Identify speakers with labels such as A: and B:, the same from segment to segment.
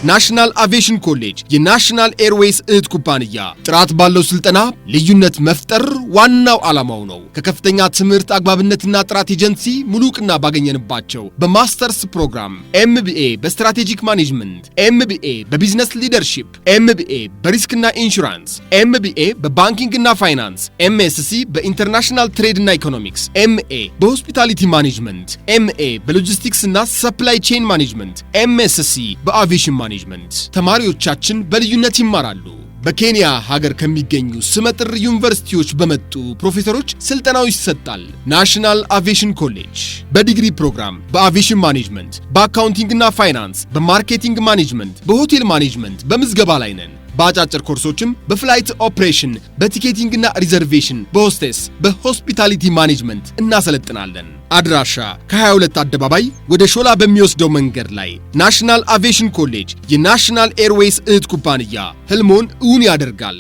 A: ናሽናል አቪዬሽን ኮሌጅ የናሽናል ኤርዌይስ እህት ኩባንያ ጥራት ባለው ስልጠና ልዩነት መፍጠር ዋናው ዓላማው ነው። ከከፍተኛ ትምህርት አግባብነትና ጥራት ኤጀንሲ ሙሉ ዕውቅና ባገኘንባቸው በማስተርስ ፕሮግራም ኤምቢኤ በስትራቴጂክ ማኔጅመንት፣ ኤምቢኤ በቢዝነስ ሊደርሺፕ፣ ኤምቢኤ በሪስክና ኢንሹራንስ፣ ኤምቢኤ በባንኪንግና ፋይናንስ፣ ኤምኤስሲ በኢንተርናሽናል ትሬድና ኢኮኖሚክስ፣ ኤምኤ በሆስፒታሊቲ ማኔጅመንት፣ ኤምኤ በሎጂስቲክስና ሰፕላይ ቼን ማኔጅመንት፣ ኤምኤስሲ በአቪዬሽን ማኔጅመንት ተማሪዎቻችን በልዩነት ይማራሉ። በኬንያ ሀገር ከሚገኙ ስመጥር ዩኒቨርሲቲዎች በመጡ ፕሮፌሰሮች ስልጠናው ይሰጣል። ናሽናል አቪዬሽን ኮሌጅ በዲግሪ ፕሮግራም በአቪዬሽን ማኔጅመንት፣ በአካውንቲንግና ፋይናንስ፣ በማርኬቲንግ ማኔጅመንት፣ በሆቴል ማኔጅመንት በምዝገባ ላይ ነን። በአጫጭር ኮርሶችም በፍላይት ኦፕሬሽን፣ በቲኬቲንግና ሪዘርቬሽን፣ በሆስቴስ፣ በሆስፒታሊቲ ማኔጅመንት እናሰለጥናለን። አድራሻ ከ22 አደባባይ ወደ ሾላ በሚወስደው መንገድ ላይ ናሽናል አቪዬሽን ኮሌጅ የናሽናል ኤርዌይስ እህት ኩባንያ ህልሞን እውን ያደርጋል።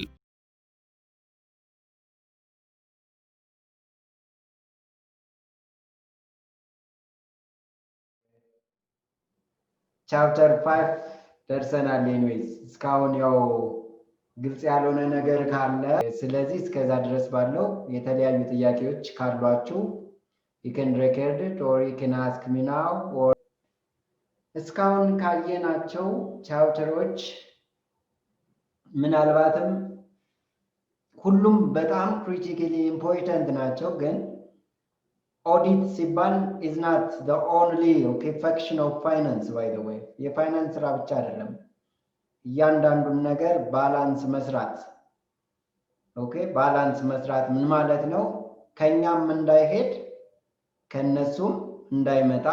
B: ቻፕተር 5 ደርሰናል። ኤኒዌይስ እስካሁን ያው ግልጽ ያልሆነ ነገር ካለ ስለዚህ እስከዛ ድረስ ባለው የተለያዩ ጥያቄዎች ካሏችሁ you can record it or you can ask me now or እስካሁን ካየናቸው ቻፕተሮች ምናልባትም ሁሉም በጣም critically important ናቸው ግን ኦዲት ሲባል is not the only function of finance by the way የፋይናንስ ስራ ብቻ አይደለም እያንዳንዱን ነገር ባላንስ መስራት ባላንስ መስራት ምን ማለት ነው ከኛም እንዳይሄድ ከነሱም እንዳይመጣ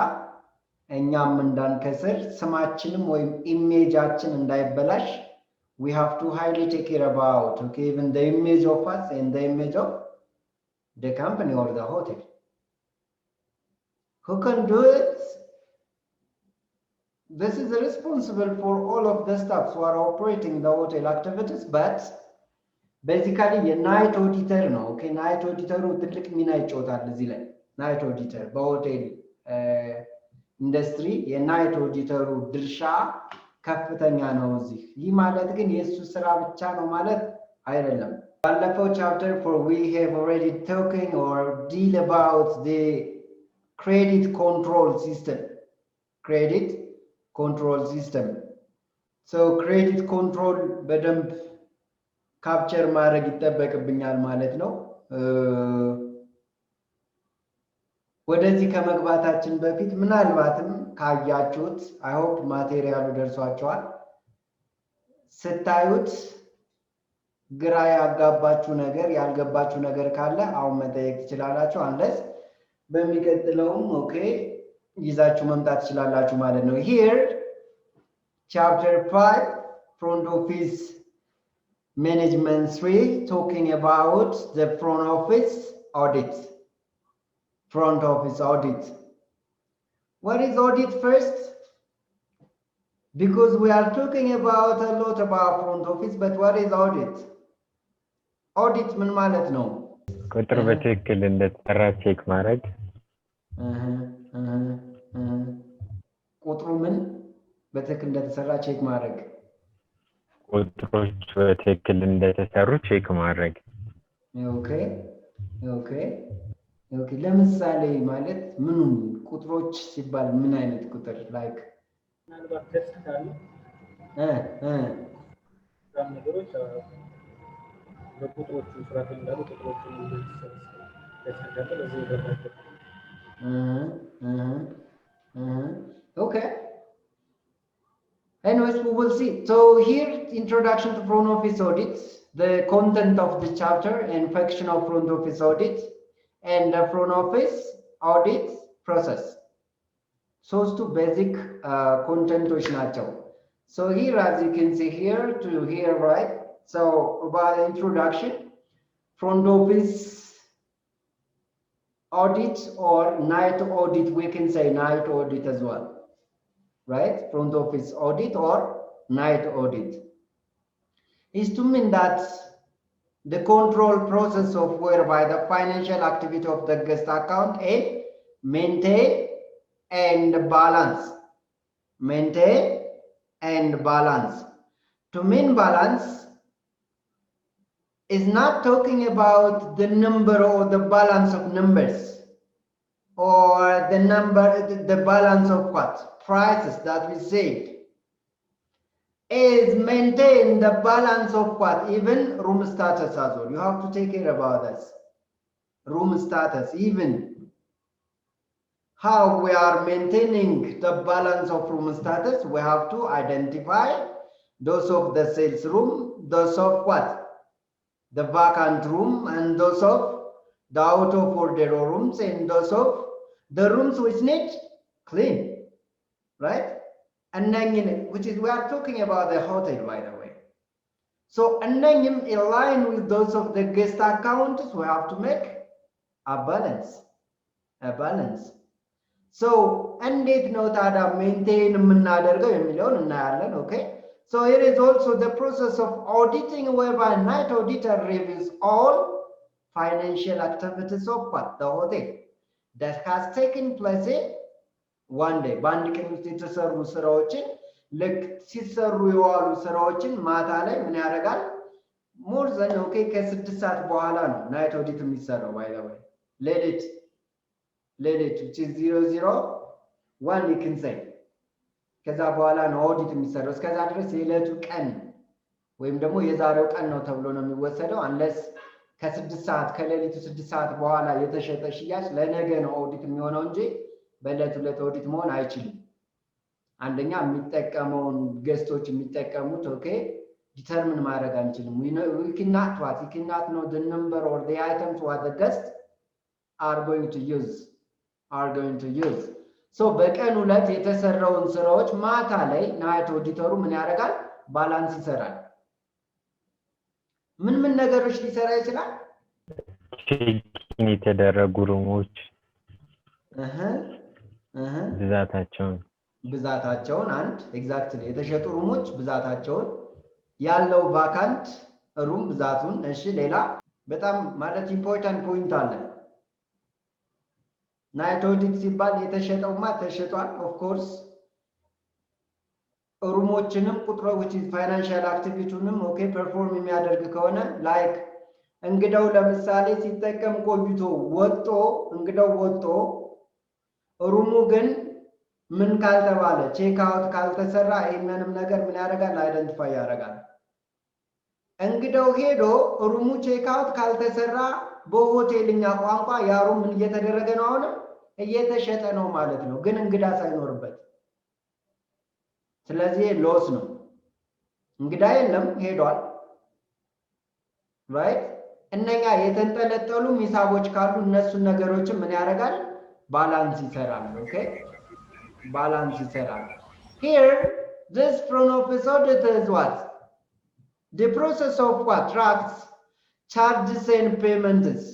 B: እኛም እንዳንከስር ስማችንም ወይም ኢሜጃችን እንዳይበላሽ we have to highly take care about even the image of us and the image of the company or the hotel. Who can do it? This is responsible for all of the staff who are operating the hotel activities, but basically a night auditor no night auditor ትልቅ ሚና ይጫወታል እዚህ ላይ ናይት ኦዲተር በሆቴል ኢንዱስትሪ የናይት ኦዲተሩ ድርሻ ከፍተኛ ነው እዚህ ይህ ማለት ግን የሱ ስራ ብቻ ነው ማለት አይደለም ባለፈው ቻፕተር for we have already talking or deal about the credit control system so credit control በደንብ ካፕቸር ማድረግ ይጠበቅብኛል ማለት ነው ወደዚህ ከመግባታችን በፊት ምናልባትም ካያችሁት አይ ሆፕ ማቴሪያሉ ደርሷችኋል ስታዩት ግራ ያጋባችሁ ነገር ያልገባችሁ ነገር ካለ አሁን መጠየቅ ትችላላችሁ አንለስ በሚቀጥለውም ይዛችሁ መምጣት ትችላላችሁ ማለት ነው here chapter 5 front office management 3 talking about the front office audit what is audit first because we are talking about a lot about front office but what is audit ምን ማለት ነው
C: ቁጥር በትክክል እንደተሰራ ቼክ ማድረግ
B: ቁጥሩ ምን በትክክል እንደተሰራ ቼክ ማድረግ
C: ቁጥሮች በትክክል እንደተሰሩ ቼክ ማድረግ
B: ኦኬ ለምሳሌ ማለት ምኑን ቁጥሮች ሲባል ምን አይነት ቁጥር ላይክ
D: ምናልባት ቴስት ካለ ነገሮች በቁጥሮቹ ስራት እንዳሉ ቁጥሮቹ
B: okay anyways we will see so here introduction to front office audit the content of the chapter and function of front office audit and the front office audit process ሶስቱ basic contentoች ናቸው so here as you can see here to here right so about the introduction front office audit or night audit we can say night audit as well right front office audit or night audit is to mean that the control process of whereby the financial activity of the guest account and maintain and balance and balance. To mean balance is not talking about the number or the balance of numbers or the balance of what? Prices that we said. Is maintain the balance of what? Even room status as well. You have to take care about this. Room status, even how we are maintaining the balance of room status, we have to identify those of the sales room, those of what? The vacant room, and those of the out of order rooms, and those of the rooms which need clean, right? And then, which is, we are talking about the hotel, by the way. So, and then in line with those of the guest accounts, we have to make a balance. So, እንዴት ነው ታዲያ ሜንቴን የምናደርገው የሚለውን እናያለን። ኦኬ so here is also the process of auditing whereby night auditor reviews all financial activities of what? The hotel that has taken place in one day. በአንድ ቀን ውስጥ የተሰሩ ስራዎችን ልክ ሲሰሩ የዋሉ ስራዎችን ማታ ላይ ምን ያደርጋል? ሞር ዘን ኦኬ ከ6 ሰዓት በኋላ ነው ናይት ኦዲት የሚሰራው ባይ ዘ ወይ ሌሊት which is 001 you can say ከዛ በኋላ ነው ኦዲት የሚሰራው። እስከዛ ድረስ የዕለቱ ቀን ወይም ደግሞ የዛሬው ቀን ነው ተብሎ ነው የሚወሰደው። አንለስ ከ6 ሰዓት ከሌሊቱ 6 ሰዓት በኋላ የተሸጠ ሽያጭ ለነገ ነው ኦዲት የሚሆነው እንጂ በዕለቱ ኦዲት መሆን አይችልም። አንደኛ የሚጠቀመውን ገስቶች የሚጠቀሙት ኦኬ ዲተርሚን ማድረግ አንችልም። we cannot know the number or the items what the guests are going to use. So በቀን ሁለት የተሰራውን ስራዎች ማታ ላይ ናይት ኦዲተሩ ምን ያደርጋል? ባላንስ ይሰራል። ምን ነገሮች ሊሰራ ይችላል?
C: ቼኪን የተደረጉ ሩሞች ብዛታቸውን አንድ ኤግዛክትሊ የተሸጡ ሩሞች ብዛታቸውን ያለው ቫካንት ሩም ብዛቱን። እሺ ሌላ በጣም ማለት ኢምፖርታንት ፖይንት አለ። ናይት ኦዲት ሲባል የተሸጠውማ ተሸጧል። ኦፍ ኮርስ ሩሞችንም ቁጥሮች ፋይናንሻል አክቲቪቲውንም ኦኬ ፐርፎርም የሚያደርግ ከሆነ ላይክ እንግዳው ለምሳሌ ሲጠቀም ቆይቶ እንግዳው ወጥቶ ሩሙ ግን ምን ካልተባለ ቼክ አውት ካልተሰራ ይሄንንም ነገር ምን ያደርጋል? አይደንቲፋይ ያደርጋል። እንግዳው ሄዶ ሩሙ ቼክ አውት ካልተሰራ በሆቴልኛ ቋንቋ ያ ሩም ምን እየተደረገ ነው? አሁን እየተሸጠ ነው ማለት ነው፣ ግን እንግዳ ሳይኖርበት። ስለዚህ ሎስ ነው። እንግዳ የለም ሄዷል። ራይት እነኛ የተንጠለጠሉ ሂሳቦች ካሉ እነሱን ነገሮችን ምን ያደርጋል? ባላንስ ይሰራል። ኦኬ balance ይሰራል። Here this front office audit is what? The process of what? Tracks charges and payments.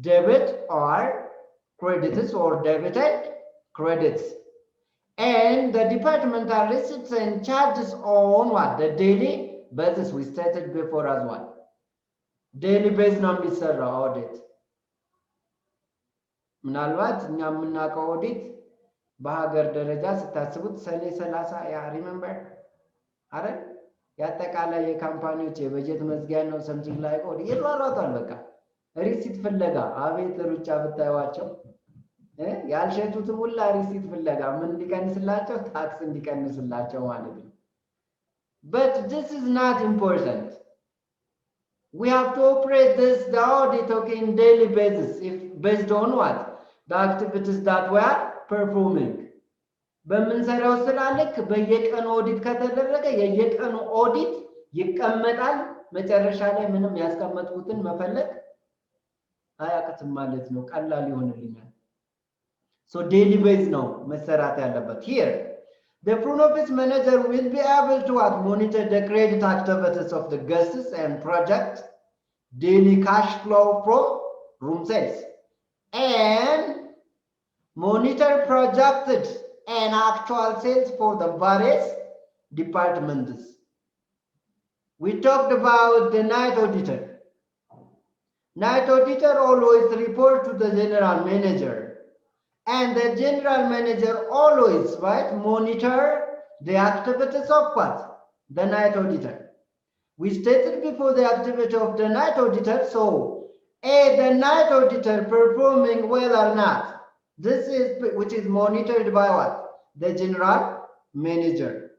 C: Debit or credits or debited credits. And the departmental receipts and charges on what? The daily basis we stated before as well. Daily basis ነው የሚሰራው audit። ምናልባት እኛ የምናውቀው ኦዲት በሀገር ደረጃ ስታስቡት ሰኔ 30 ያ ሪሜምበር አይደል? ያጠቃላይ የካምፓኒዎች የበጀት መዝጊያ ነው። ሰምቲንግ ላይ ኦዲት ይሯሯጣል። በቃ ሪሲት ፍለጋ አቤት ሩጫ ብታዩዋቸው ያልሸጡትም ሁላ ሪሲት ፍለጋ ምን እንዲቀንስላቸው? ታክስ እንዲቀንስላቸው ማለት ነው። but this is not important. We have to operate the audit okay in daily basis if based on what? The activities that we are performing. በምንሰራው ስራ ልክ በየቀኑ ኦዲት ከተደረገ የየቀኑ ኦዲት ይቀመጣል። መጨረሻ ላይ ምንም ያስቀመጥኩትን መፈለግ አያቅትም ማለት ነው። ቀላል ይሆንልኛል። so daily base ነው መሰራት ያለበት። here the front office manager will be able to monitor the credit activities of the guests and project daily cash flow from room sales and monitor projected and actual sales for the various departments. We talked about the night auditor. Night auditor always report to the general manager
B: And the general manager always, right, monitor the activities of what? The night auditor. We stated before the activity of the night auditor, so A, the night auditor performing well or not. This is, which is monitored by what? The general manager.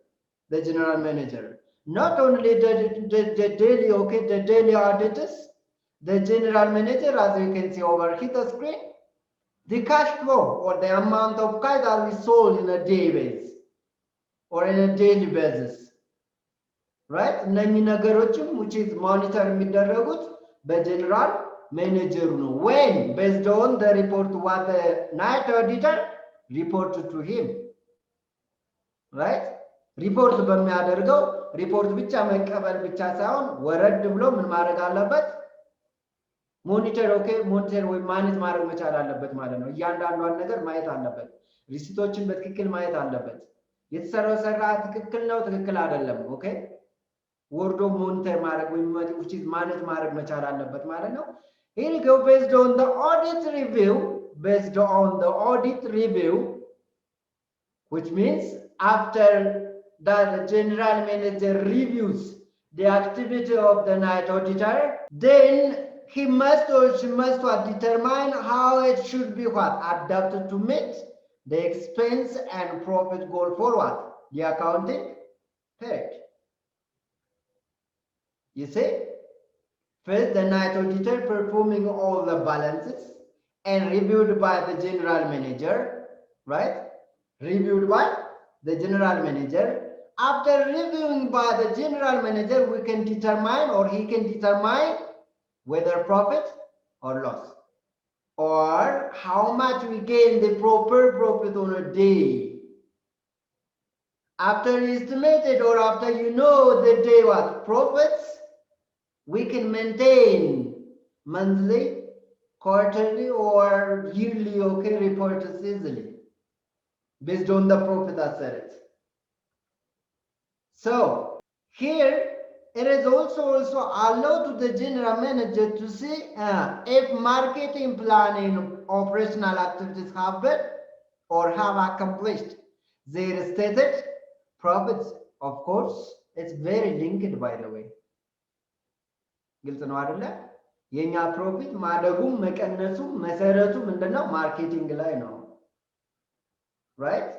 B: The general manager. Not only the daily, okay, the daily auditors, the general manager, as you can see over here the screen, the cash flow or the amount of cash that we sold in a day base or in a daily basis. Right? እነኚህ ነገሮችም which is monitor የሚደረጉት በጀነራል manager ነው. When based on the report what the night auditor reported to him. Right? ሪፖርት በሚያደርገው ሪፖርት ብቻ መቀበል ብቻ ሳይሆን ወረድ ብሎ ምን ማድረግ አለበት? ሞኒተር ኦኬ ሞኒተር ወይ ማኔጅ ማድረግ መቻል አለበት ማለት ነው። እያንዳንዷን ነገር ማየት አለበት። ሪሲቶችን በትክክል ማየት አለበት። የተሰራው ስራ ትክክል ነው ትክክል አይደለም ኦኬ ወርዶ ሞኒተር ማድረግ ወይ which is ማኔጅ ማድረግ መቻል አለበት ማለት ነው። Here we go based on the audit review, based on the audit review, which means after that the general manager reviews the activity of the night auditor, then he must or she must determine how it should be what adapted to meet the expense and profit goal for what the accounting period. You see, first the night auditor performing all the balances and reviewed by the general manager, right? Reviewed by the general manager. After reviewing by the general manager, we can determine or he can determine whether profit or loss or how much we gain the proper profit on a day. After estimated or after you know the day what profits, we can maintain monthly, quarterly or yearly okay reports easily based on the profit asset. So here it is also allowed to the general manager to see if marketing planning operational activities have been or have accomplished their stated profits. Of course, it's very linked by the way. ግልጽ ነው አይደለ? የኛ ፕሮፊት ማደጉም መቀነሱም መሰረቱ ምንድነው? ማርኬቲንግ ላይ ነው። ራይት?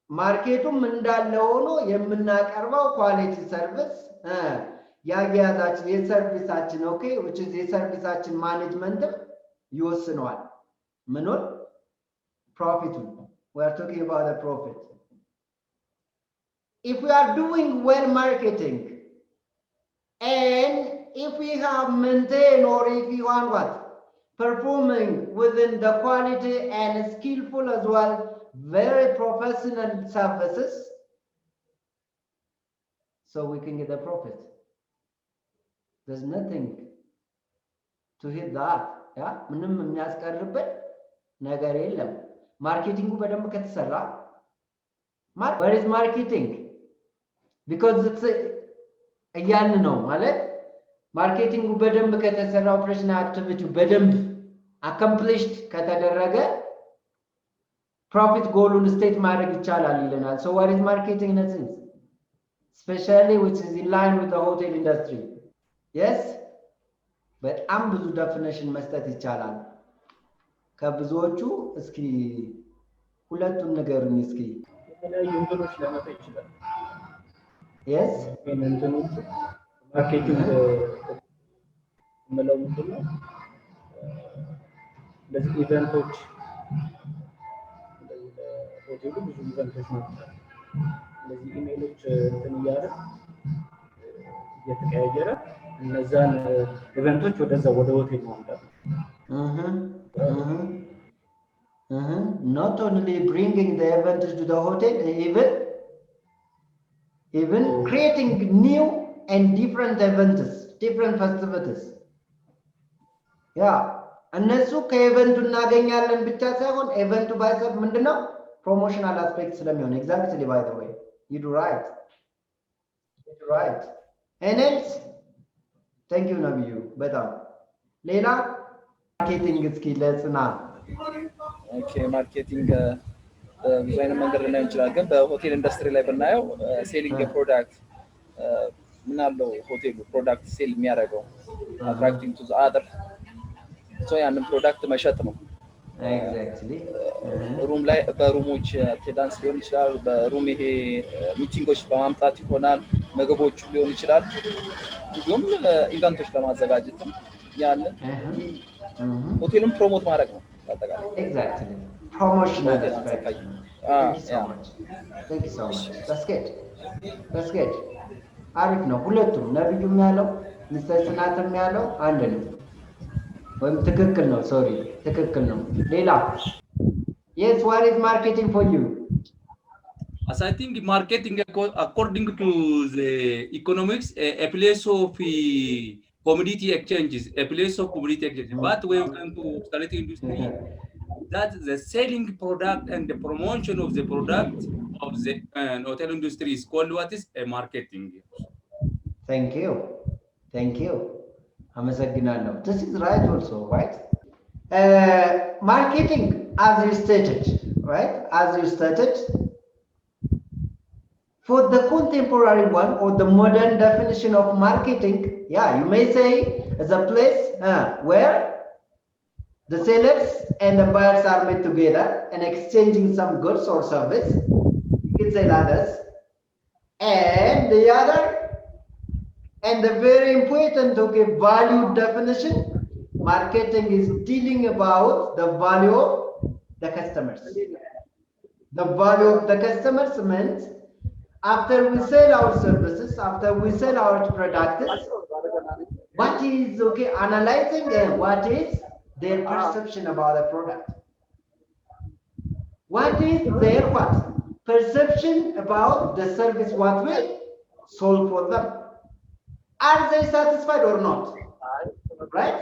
B: ማርኬቱም እንዳለ ሆኖ የምናቀርበው ኳሊቲ ሰርቪስ ያያዛችን የሰርቪሳችን ኦኬ which is የሰርቪሳችን ማኔጅመንት ይወስነዋል። ምኑን? ፕሮፊቱን። We are talking about the profit. If we are doing well marketing and if we have maintained or if we want what? Performing within the quality and skillful as well, very professional services, so we can get the profit. There's nothing to hit that. Yeah? ምንም የሚያስቀርበት ነገር የለም። ማርኬቲንጉ በደንብ ከተሰራ where is marketing? Because it's እያልን ነው ማለት ማርኬቲንጉ በደንብ ከተሰራ ኦፕሬሽናል አክቲቪቲው በደንብ አኮምፕሊሽድ ከተደረገ ፕሮፊት ጎሉን ስቴት ማድረግ ይቻላል ይለናል። So what is marketing in a sense? Especially which is in line with the hotel industry. Yes? በጣም ብዙ ዴፊኒሽን መስጠት ይቻላል። ከብዙዎቹ እስኪ ሁለቱን ንገሩኝ እስኪ።
D: የተለያዩ እንትኖች ለመጣ ይችላል።
B: Yes?
D: እንትኖቹ ማርኬቲንግ ምለው ምንድን ነው? እንደዚህ ኢቨንቶች ሆቴሉ ብዙ ኢቨንቶች ናቸው። እንደዚህ ኢሜሎች እንትን እያለ እየተቀያየረ እነዛን ኢቨንቶች ወደዛ ወደ ሆቴል ማምጣት
B: Not only bringing the events to the hotel, even creating new and different events, different festivities. Yeah, እነሱ ከኢቨንቱ እናገኛለን ብቻ ሳይሆን ኢቨንቱ ባይሰጥ ምንድነው ፕሮሞሽናል አስፔክት ስለሚሆን exactly by the way you do right. And else thank you ነብዩ በጣም ሌላ ማርኬቲንግ እስኪ ለጽና
E: ኦኬ ማርኬቲንግ ብዙ አይነት መንገድ ልናየው እንችላለን። ግን በሆቴል ኢንዱስትሪ ላይ ብናየው ሴሊንግ ፕሮዳክት ምን አለው ሆቴሉ ፕሮዳክት ሴል የሚያደርገው አትራክቲንግ ቱ ዘ አደር ሶ ያንን ፕሮዳክት መሸጥ ነው።
C: ኤግዛክትሊ
E: ሩም ላይ በሩሞች አቴንዳንስ ሊሆን ይችላል። በሩም ይሄ ሚቲንጎች በማምጣት ይሆናል። ምግቦች ሊሆን ይችላል። እንዲሁም ኢቨንቶች ለማዘጋጀት ያንን ሆቴሉን ፕሮሞት ማድረግ ነው አጠቃላይ።
C: ኤግዛክትሊ ፕሮሞሽናል አስፔክት። Thank you so much. That's good. አሪፍ ነው። ሁለቱም ነብዩም ያለው ሚስተር ጽናትም ያለው አንድ ነው። ወይም ትክክል ነው። ሶሪ ትክክል ነው። ሌላ yes, what is marketing for you?
F: As I think marketing according to the economics, a place of commodity exchanges, a place of commodity exchanges. But when we come to hospitality industry, that the selling product and the promotion of the product of the hotel industry is called what is a marketing.
C: Thank you. አመሰግናለሁ. This is right also, right? Marketing, as you stated, right? As you stated, for the contemporary one or the modern definition of marketing, yeah, you may say it's a place where the sellers and the buyers are met together and exchanging some goods or service. You can say others. And the other, and the very important, okay, value definition, marketing is dealing about the value of the customers. The value of the customers means after we sell our services, after we sell our products, what is, okay, analyzing what is their perception about the product. What is their what? Perception about the service what we sold for them. Are they satisfied or not? Right?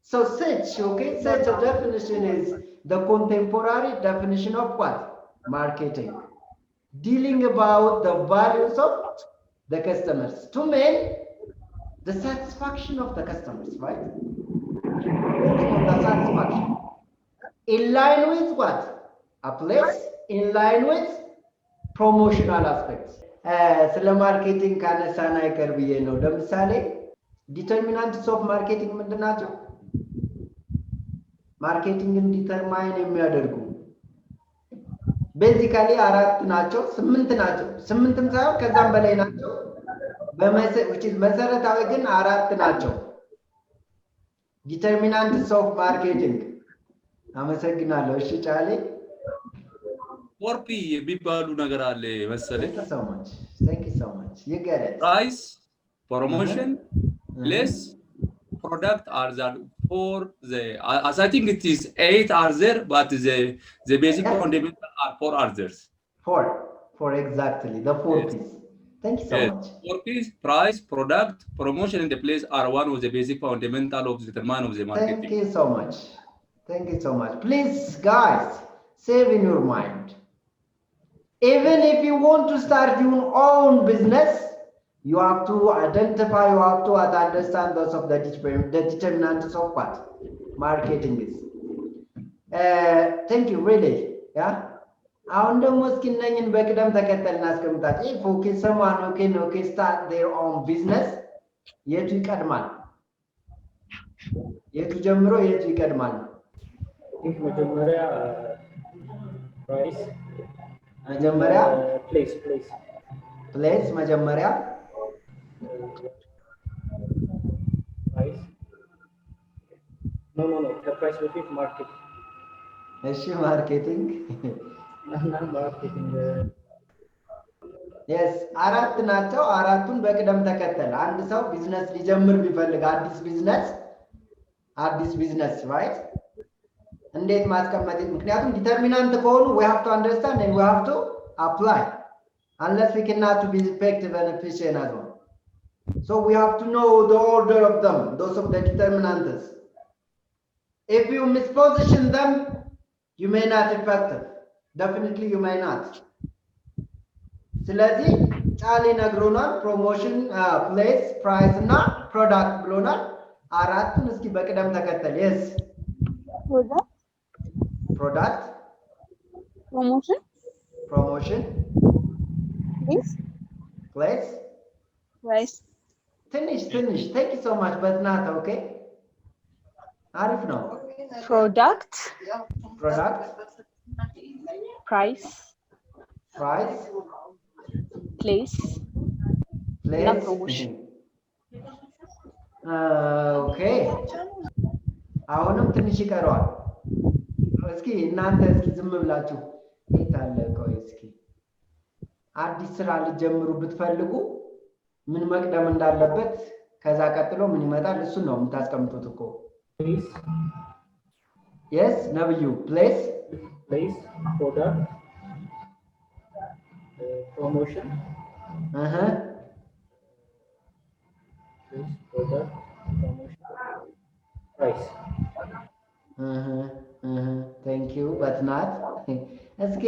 C: So such a definition is the contemporary definition of what? Marketing. Dealing about the values of the customers. To mean the satisfaction of the customers, right? The satisfaction. In line with what? A place in line with promotional aspects. ስለ ማርኬቲንግ ካነሳን አይቀር ብዬ ነው። ለምሳሌ ዲተርሚናንትስ ኦፍ ማርኬቲንግ ምንድን ናቸው? ማርኬቲንግን ዲተርማይን የሚያደርጉ ቤዚካሊ 4 ናቸው፣ 8 ናቸው። 8ም ሳይሆን ከዛም በላይ ናቸው። መሰረታዊ ግን 4 ናቸው። ዲተርሚናንትስ ኦፍ ማርኬቲንግ። አመሰግናለሁ። እሺ ጫሌ
F: 4P የሚባሉ ነገር አለ መሰለኝ።
C: Thank you so much. You get it.
F: Price, promotion, place, product are there for the. As I think it is 8 are there, but the basic fundamental are 4 others.
C: 4 exactly. The 4 P's. Thank you so much.
F: 4 P's: price, product, promotion, and the place are one of the basic fundamental of the determinant of the marketing.
C: Thank you so much. Thank you so much. Please, guys, save in your mind. Even if you want to start your own business, you have to identify, you have to understand those of the determinants of what marketing is. Thank you, really. Yeah. አሁን ደግሞ እስኪ እነኝን በቅደም ተከተል እናስቀምጣቸው። if okay someone okay start their own business, የቱ ይቀድማል? የቱ ጀምሮ የቱ ይቀድማል?
D: መጀመሪያ ፕራይስ
C: መጀመሪያ
D: ፕሌስ
C: መጀመሪያ
D: ፕራይስ ኖ ከፕራይስ በፊት ማርኬት።
C: እሺ ማርኬቲንግ yes 4 ናቸው። 4ቱን በቅደም ተከተል አንድ ሰው ቢዝነስ ሊጀምር ቢፈልግ አዲስ ቢዝነስ right እንዴት ማስቀመጥ? ምክንያቱም ዲተርሚናንት ከሆኑ we have to understand and we have to apply unless we cannot to be effective and efficient as well. So we have to know the order of them, those of the determinants. If you misposition them, you may not effective. Definitely you may not. ስለዚህ ጫሌ ነግሮናል። ፕሮሞሽን፣ ፕሌስ፣ ፕራይስ እና ፕሮዳክት ብሎናል። 4ቱን እስኪ በቅደም ተከተል yes
B: product,
G: promotion,
B: promotion, place,
G: price,
B: finish. Thank you so much, but not okay. Arif no.
G: product,
B: Product,
G: price,
B: price,
G: place,
B: place.
G: promotion.
B: Okay. አሁንም ትንሽ ይቀረዋል። እስኪ እናንተ እስኪ ዝም ብላችሁ ይታለ ቆይ እስኪ አዲስ ስራ ልጀምሩ ብትፈልጉ ምን መቅደም እንዳለበት ከዛ ቀጥሎ ምን ይመጣል እሱ ነው የምታስቀምጡት እኮ
D: Place,
B: yes ነብዩ place
D: product, promotion, place, product, promotion, price.
B: thank you but not እስኪ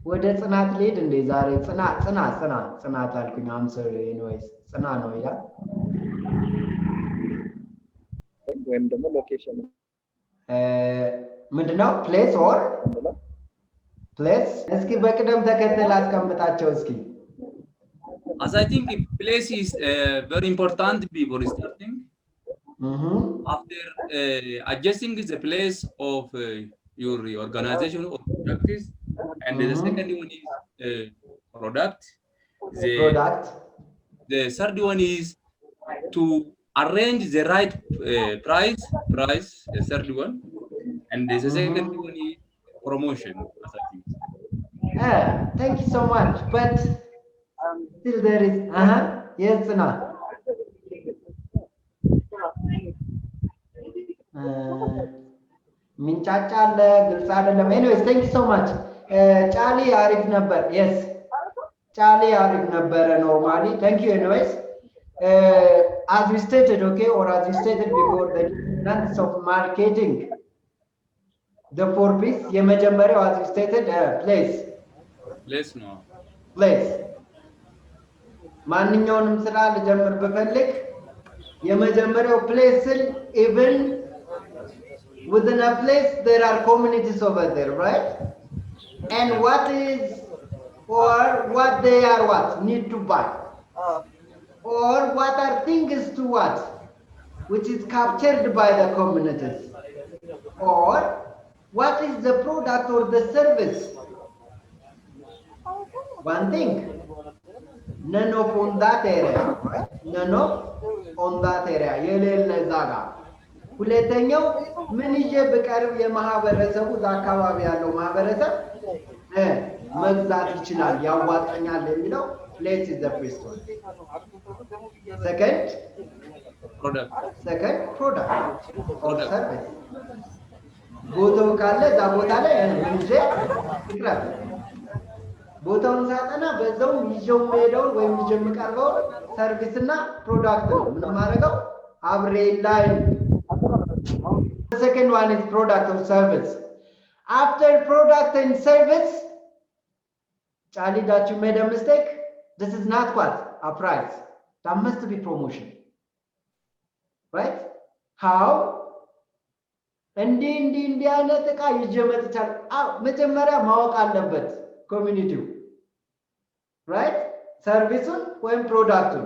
B: ወደ ጽናት ልሄድ እንደ ዛሬ ጽናት አልኩኝ I'm sorry anyways ጽና ነው ይላል
E: ወይም ደግሞ ሎኬሽን
B: ምንድነው place or place እስኪ በቅደም ተከተል አስቀምጣቸው እስኪ
F: As I think place is very important before starting. After adjusting the place of your organization or practice, and the second one is product. The third one is to arrange the right price, the third one, and the second one is promotion. As I think.
B: Thank you so much. But still there is yes no. ሚንጫጫ አለ ግልጽ አይደለም anyways thank you so much ጫሊ አሪፍ ነበር yes ጫሊ አሪፍ ነበር normally thank you anyways as we stated okay or as we stated before the difference of marketing the four P's የመጀመሪያው as we stated place ማንኛውንም ስራ ልጀምር በፈልግ የመጀመሪያው place even within a place there are communities over there right and what is or what they are what need to buy or what are things to what which is captured by the communities or what is the product or the service one thing none of on that area right none of on that area የሌለ ዛጋ ሁለተኛው ምን ይዤ በቀርብ የማህበረሰቡ አካባቢ ያለው ማህበረሰብ መግዛት ይችላል ያዋጣኛል የሚለው place is the first one second product or service ቦታው ካለ እዛ ቦታ ላይ ምን ይዤ ይቅራል ቦታውን ሳጠና በዛው ይዤው ሄደው ወይም ይዤ የምቀርበው ሰርቪስ እና ፕሮዳክት ነው ምን ማድረገው አብሬ ላይ The second one is product or service. After product and service, Charlie, that you made a mistake. This is not what? A price. That must be promotion. Right? How? እንዲህ አይነት ዕቃ ይዤ መጥቻለሁ መጀመሪያ ማወቅ አለበት ኮሚኒቲው right ሰርቪሱን ወይም ፕሮዳክቱን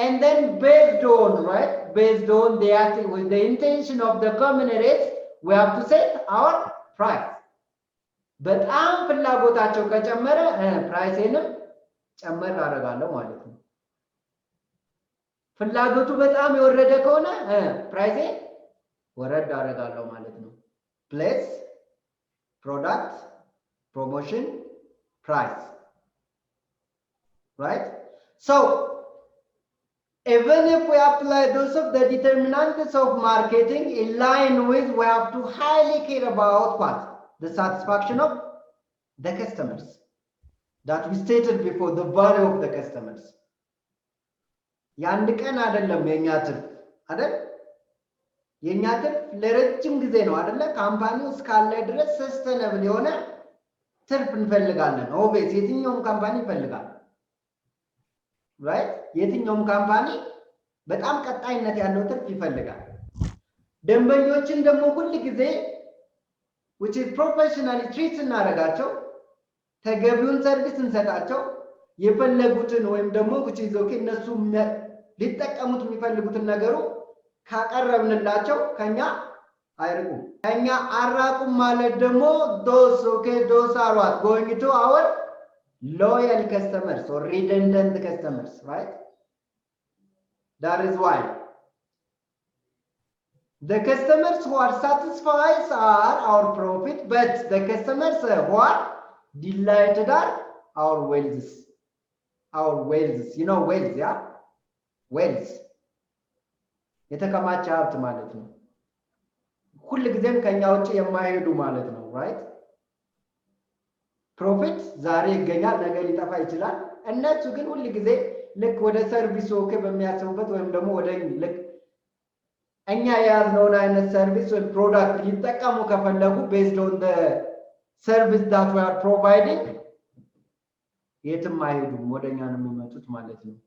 B: and then based on the acting with the intention of the communities we have to set our price በጣም ፍላጎታቸው ከጨመረ ፕራይሴንም ጨመር አደርጋለሁ ማለት ነው ፍላጎቱ በጣም የወረደ ከሆነ ፕራይሴ ወረድ አደርጋለሁ ማለት ነው place product promotion price right so even if we apply those of the determinants of marketing in line with we have to highly care about what the satisfaction of the customers that we stated before the value of the customers ያንድ ቀን አይደለም የኛ ትርፍ አይደል የኛ ትርፍ ለረጅም ጊዜ ነው አይደለ ካምፓኒው እስካለ ድረስ ሰስተነብል የሆነ ትርፍ እንፈልጋለን ኦቤስ የትኛውም ካምፓኒ ይፈልጋል right የትኛውም ካምፓኒ በጣም ቀጣይነት ያለው ትርፍ ይፈልጋል ደንበኞችን ደግሞ ሁሉ ጊዜ which is professionally treat እናደርጋቸው ተገቢውን ሰርቪስ እንሰጣቸው የፈለጉትን ወይም ደግሞ which is okay እነሱ ሊጠቀሙት የሚፈልጉትን ነገሩ ካቀረብንላቸው ከኛ አይርቁም ከኛ አራቁም ማለት ደግሞ those are what going to our loyal customers or redundant customers, right? That is why the customers who are satisfied are our profit, but the customers who are delighted are our wealth. Our wealth, you know wealth, yeah? Wealth. የተከማቸ ሀብት ማለት ነው ሁሉ ጊዜም ከኛ ውጪ የማይሄዱ ማለት ነው right ፕሮፊት ዛሬ ይገኛል ነገ ሊጠፋ ይችላል እነሱ ግን ሁሉ ጊዜ ልክ ወደ ሰርቪስ ወከ በሚያስቡበት ወይም ደግሞ ወደ ልክ እኛ ያዝነውን አይነት ሰርቪስ ወይ ፕሮዳክት ሊጠቀሙ ከፈለጉ based on the service that we are providing የትም አይሄዱም ወደኛ ነው የሚመጡት ማለት ነው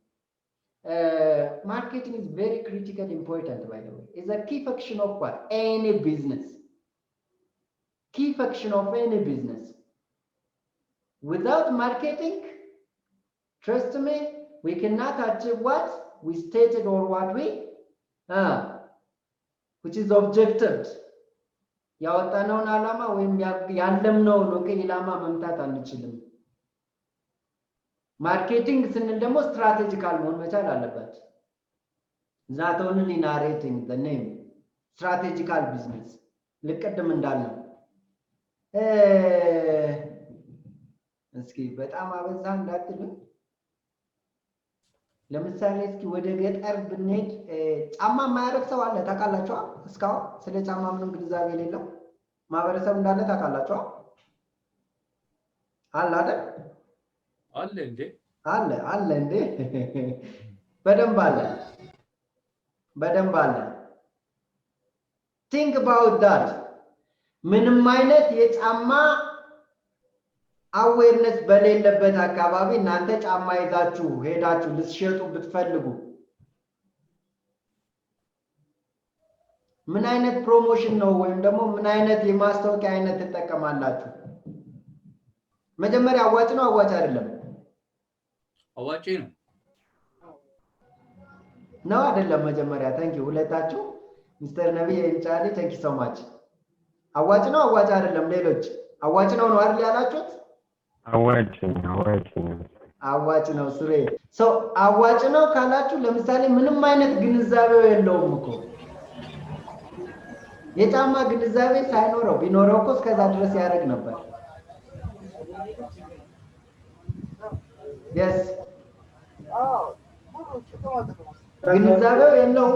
B: marketing is very critical important by the way is a key function of what any business key function of any business without marketing trust me we cannot achieve what we stated or what we which is objective ያወጣነውን አላማ ወይም ያለምነውን ነው ከኢላማ መምታት አንችልም ማርኬቲንግ ስንል ደግሞ ስትራቴጂካል መሆን መቻል አለበት not only narrating the name strategical business ልቀድም እንዳልነው እስኪ በጣም አበዛ እንዳትሉ ለምሳሌ እስኪ ወደ ገጠር ብንሄድ ጫማ ማያረግ ሰው አለ ታውቃላችሁ እስካው ስለ ጫማ ምንም ግንዛቤ የሌለው ማህበረሰብ እንዳለ ታውቃላችሁ አለ አይደል
F: አለ እንዴ
B: አለ እንዴ በደንብ አለ think about that ምንም አይነት የጫማ አዌርነስ በሌለበት አካባቢ እናንተ ጫማ ይዛችሁ ሄዳችሁ ልትሸጡ ብትፈልጉ ምን አይነት ፕሮሞሽን ነው ወይም ደግሞ ምን አይነት የማስታወቂያ አይነት ተጠቀማላችሁ መጀመሪያ አዋጭ ነው አዋጭ አይደለም
F: አዋጭ
B: ነው አይደለም መጀመሪያ ታንኪ ሁለታችሁ ሚስተር ነብይ እንጫሌ ታንኪ ሶ ማች አዋጭ ነው አዋጭ አይደለም ሌሎች አዋጭ ነው አይደል ያላችሁት አዋጭ ነው ስሬ ሶ አዋጭ ነው ካላችሁ ለምሳሌ ምንም አይነት ግንዛቤው የለውም እኮ የጫማ ግንዛቤ ሳይኖረው ቢኖረው እኮ እስከዛ ድረስ ያደርግ ነበር yes ግንዛቤው የለው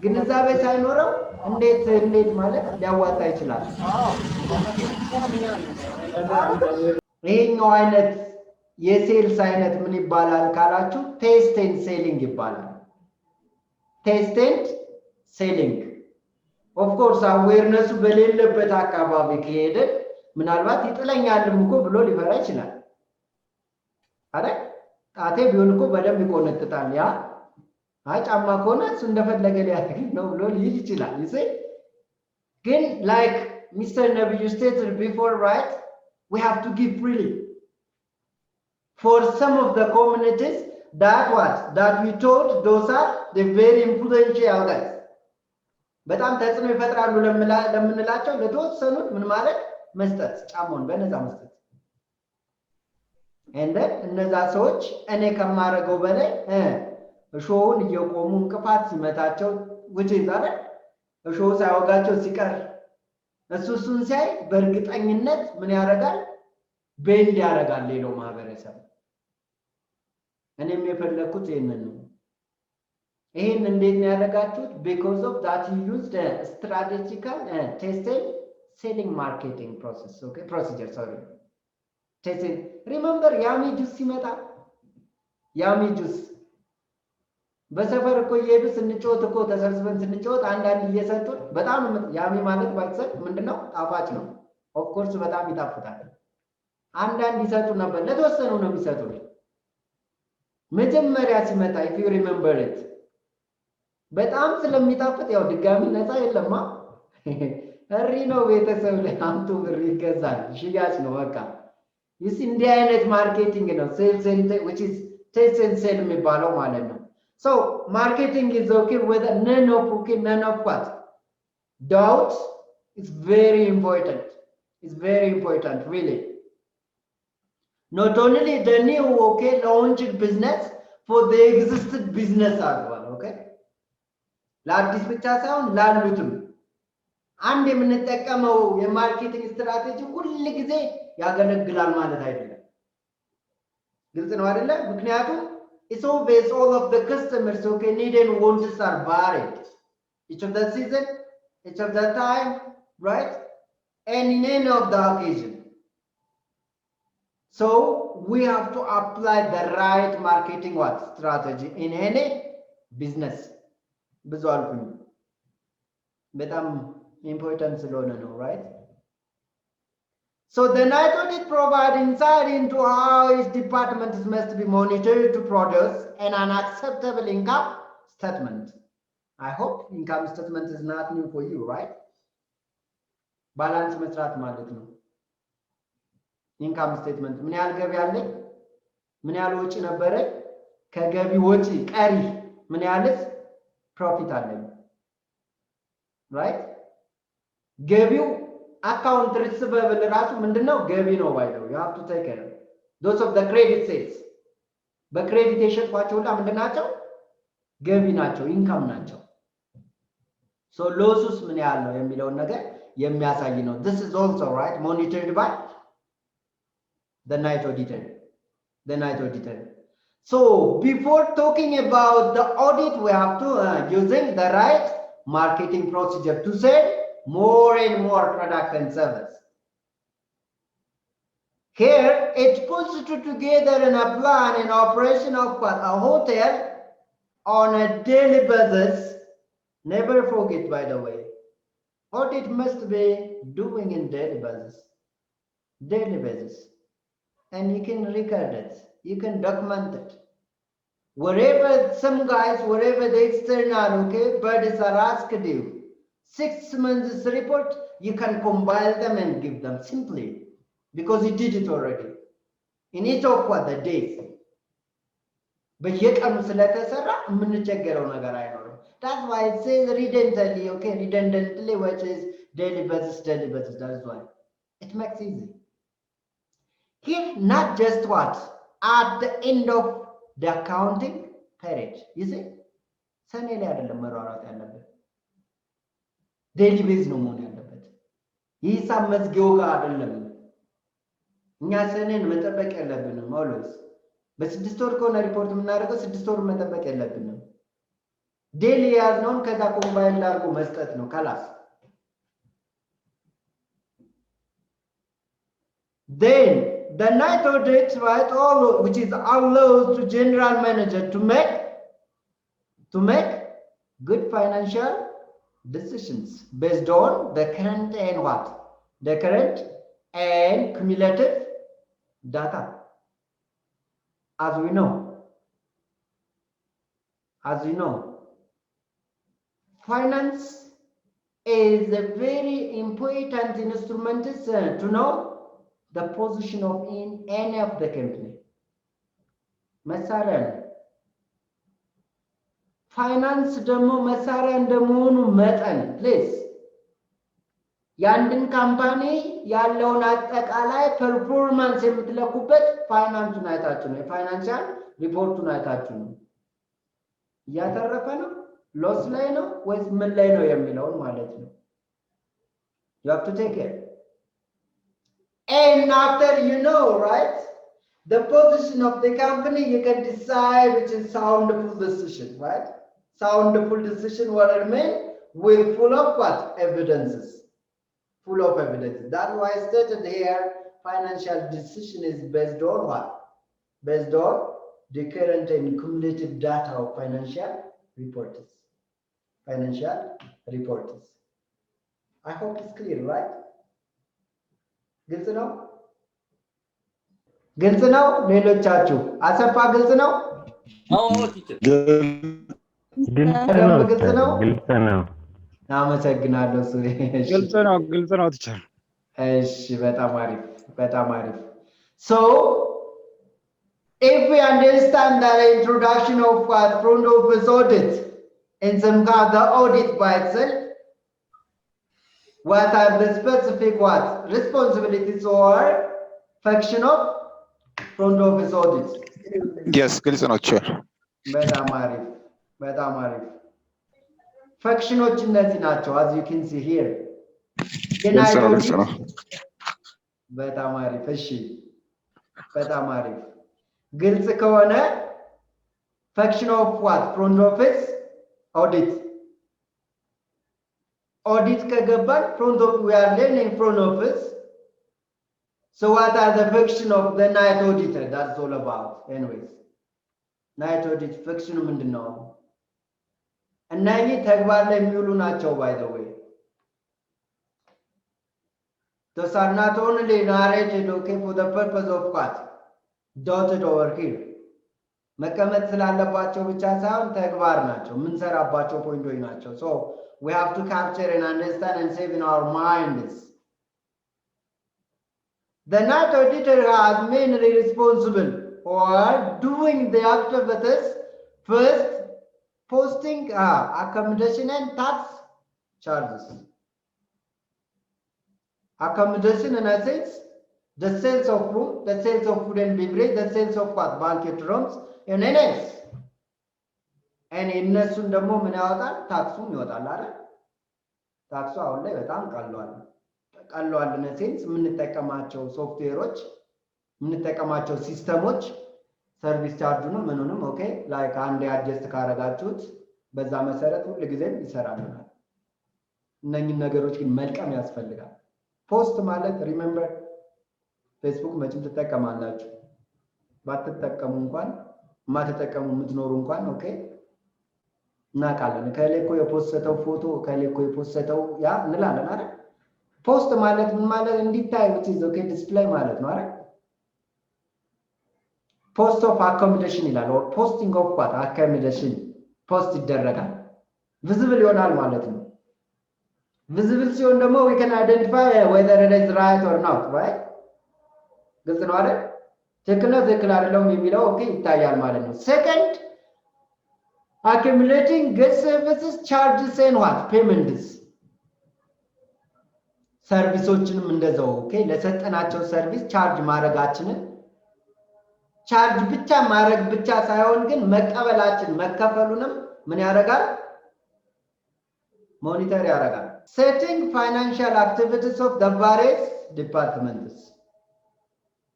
B: ግንዛቤ ሳይኖረው እንዴት ማለት ሊያዋጣ ይችላል ይሄኛው አይነት የሴልስ አይነት ምን ይባላል ካላችሁ ቴስት ኤንድ ሴሊንግ ይባላል ቴስት ኤንድ ሴሊንግ ኦፍ ኮርስ አዌርነሱ በሌለበት አካባቢ ከሄደ ምናልባት ይጥለኛልም እኮ ብሎ ሊፈራ ይችላል አረ ጣቴ ቢሆን እኮ በደንብ ይቆነጥጣል ያ ጫማ ከሆነ እሱ እንደፈለገ ሊያደርግ ነው ብሎ ሊል ይችላል you ግን like Mr. Nabi you stated before right we have to give freely for some of the communities that we told those are the very influential guys በጣም ተጽዕኖ ይፈጥራሉ ለምንላቸው ለተወሰኑት ምን ማለት መስጠት ጫማውን በነዛ መስጠት and then እነዛ ሰዎች እኔ ከማረገው በላይ እሾውን እየቆሙ እንቅፋት ሲመታቸው which is አይደል እሾው ሳይወጋቸው ሲቀር እሱን ሲያይ በእርግጠኝነት ምን ያደርጋል ቤል ያደርጋል ሌላው ማህበረሰብ እኔም የፈለኩት ይሄንን ነው ይሄን እንዴት ነው ያደርጋችሁት because of that you used a strategical testing selling marketing process okay procedure sorry testing remember yummy juice ሲመጣ yummy juice በሰፈር እኮ እየሄዱ ስንጮት እኮ ተሰብስበን ስንጮት አንዳንድ እየሰጡን በጣም ያሚ ማለት ባክሰት ምንድነው ጣፋጭ ነው ኦፍ ኮርስ በጣም ይጣፍጣል አንዳንድ ይሰጡ ነበር ለተወሰኑ ነው የሚሰጡት መጀመሪያ ሲመጣ if you remember it በጣም ስለሚጣፍጥ ያው ድጋሚ ነፃ የለማ እሪ ነው ቤተሰብ ላይ አምጡ ብር ይገዛል ሽያጭ ነው በቃ ይስ እንዲህ አይነት ማርኬቲንግ ነው ሴልስ ኤንድ which is ቴስት ኤንድ ሴል የሚባለው ማለት ነው so marketing is okay with none of what doubt is very important it's very important really not only the new launched business for the existed business as well okay ለአዲስ ብቻ ሳይሆን ላሉትም አንድ የምንጠቀመው የማርኬቲንግ ስትራቴጂ ሁሉ ጊዜ ያገለግላል ማለት አይደለም ግልጽ ነው አይደለ ምክንያቱም it's always all of the customers need and wants are varied each of the season each of the time right and in any of the occasion so we have to apply the right marketing what strategy in any business ብዙ አልኩኝ በጣም important ስለሆነ ነው right so the night audit provide insight into how each department must be monitored to produce an acceptable income statement I hope income statement is not new for you right balance መስራት ማለት ነው income statement ምን ያህል ገቢ አለኝ ምን ያህል ወጪ ነበረ ከገቢ ወጪ ቀሪ ምን ያህልስ profit አለኝ right ገቢው account receivable ራሱ ምንድነው ገቢ ነው ባይለው you have to take care those of the credit sales በክሬዲት የሸጥኳቸው ሁላ ምንድናቸው ገቢ ናቸው ኢንካም ናቸው so losses ምን ያህል ነው የሚለውን ነገር የሚያሳይ ነው this is also right monitored by the night auditor so before talking about the audit we have to using the right marketing procedure to sell more and more product and service here it puts together in a plan and operation of a hotel on a daily basis never forget by the way audit must be doing in daily basis and you can record it you can document it wherever some guys wherever the external but it's are asked you 6 months report you can compile them and give them simply because you did it already in each of what the days በየቀኑ ስለተሰራ የምንቸገረው ነገር አይኖርም that's why it says redundantly which is daily basis that's why it makes easy here not just what at the end of the accounting period you see ሰኔ ላይ አይደለም መሯሯጥ ያለበት ዴሊ ቤዝ ነው መሆን ያለበት የሂሳብ መዝጊያው ጋር አይደለም እኛ ሰኔን መጠበቅ ያለብንም always በስድስት ወር ከሆነ ሪፖርት የምናደርገው 6 ወር መጠበቅ ያለብንም ዴሊ ያዝነውን ከዛ ኮምባይን አድርጎ መስጠት ነው ካላስ then the night audit right all which is allows to general manager to make good financial decisions based on the current and what the current and cumulative data as we know finance is a very important instrument to know the position of in any of the company መሳሪያ ፋይናንስ ደግሞ መሳሪያ እንደመሆኑ መጠን ፕሊዝ ያንድን ካምፓኒ ያለውን አጠቃላይ ፐርፎርማንስ የምትለኩበት ፋይናንሱን አይታችሁ ነው የፋይናንሻል ሪፖርቱን አይታችሁ ነው ያተረፈ ነው ሎስ ላይ ነው ወይስ ምን ላይ ነው የሚለውን ማለት ነው you have to take it and after you know right the position of the company you can decide which is soundful decision right soundful decision what I mean with full of what evidences that's why I stated here financial decision is based on what based on the current and cumulative data of financial reports I hope it's clear right ግልጽ ነው ሌሎቻችሁ አሰፋ ግልጽ ነው
F: አዎ ቲቸር
B: ግልጽ ነው አመሰግናለሁ ሱሬ።
D: ግልጽ ነው ቲቸር።
B: እሺ በጣም አሪፍ በጣም አሪፍ። So if we understand that introduction of what front office audit and somehow the audit by itself, what are the specific what responsibilities or function of front office audit?
H: Yes, ግልጽ ነው ቲቸር።
B: በጣም አሪፍ በጣም አሪፍ። ፈክሽኖች እነዚህ ናቸው as you can see here።
H: ግልጽ ነው።
B: በጣም አሪፍ። እሺ በጣም አሪፍ። ግልጽ ከሆነ function of what front office audit audit ከገባን front of we are learning front office. So what are the function of the night auditor? That's all about anyways. night audit function ምንድነው? እነኚህ ተግባር ላይ የሚውሉ ናቸው by the way. Those are not only narrated okay for the purpose of what dotted over here. መቀመጥ ስላለባቸው ብቻ ሳይሆን ተግባር ናቸው የምንሰራባቸው ፖይንቶች ናቸው. So we have to capture and understand and save in our minds. The night auditor has mainly responsible for doing the activities first posting accommodation and tax charges. Accommodation in a sense, the sales of room, the sales of food and beverage, the sales of what banquet rooms, and NS. And እነሱን ደግሞ ምን ያወጣል? ታክሱም ይወጣል አይደል? ታክሱ አሁን ላይ በጣም ቀሏል in a sense የምንጠቀማቸው ሶፍትዌሮች የምንጠቀማቸው ሲስተሞች ሰርቪስ ቻርጁንም ምኑንም ኦኬ ላይክ አንዴ አድጀስት ካረጋችሁት በዛ መሰረት ሁሉ ጊዜም ይሰራልናል። እነኚህን ነገሮች ግን መልቀም ያስፈልጋል። ፖስት ማለት ሪሜምበር ፌስቡክ መቼም ትጠቀማላችሁ። ባትጠቀሙ እንኳን ማትጠቀሙ የምትኖሩ እንኳን ኦኬ እናውቃለን። ከሌ እኮ የፖስተው ፎቶ ከሌ እኮ የፖስተው ያ እንላለን አይደል? ፖስት ማለት ምን ማለት እንዲታዩት is okay ዲስፕሌይ ማለት ነው አይደል? post of accommodation ይላል or posting of what accommodation post ይደረጋል visible ይሆናል ማለት ነው። visible ሲሆን ደግሞ we can identify whether it is right or not, right? ግልጽ ነው አይደል? ትክክል ነው ትክክል አይደለም የሚለው ኦኬ ይታያል ማለት ነው። second accumulating goods services charges and what payments ሰርቪሶችንም እንደዛው ኦኬ ለሰጠናቸው ሰርቪስ ቻርጅ ማድረጋችንን ቻርጅ ብቻ ማድረግ ብቻ ሳይሆን ግን መቀበላችን መከፈሉንም ምን ያደርጋል? ሞኒተር ያደርጋል። setting financial activities of the various departments.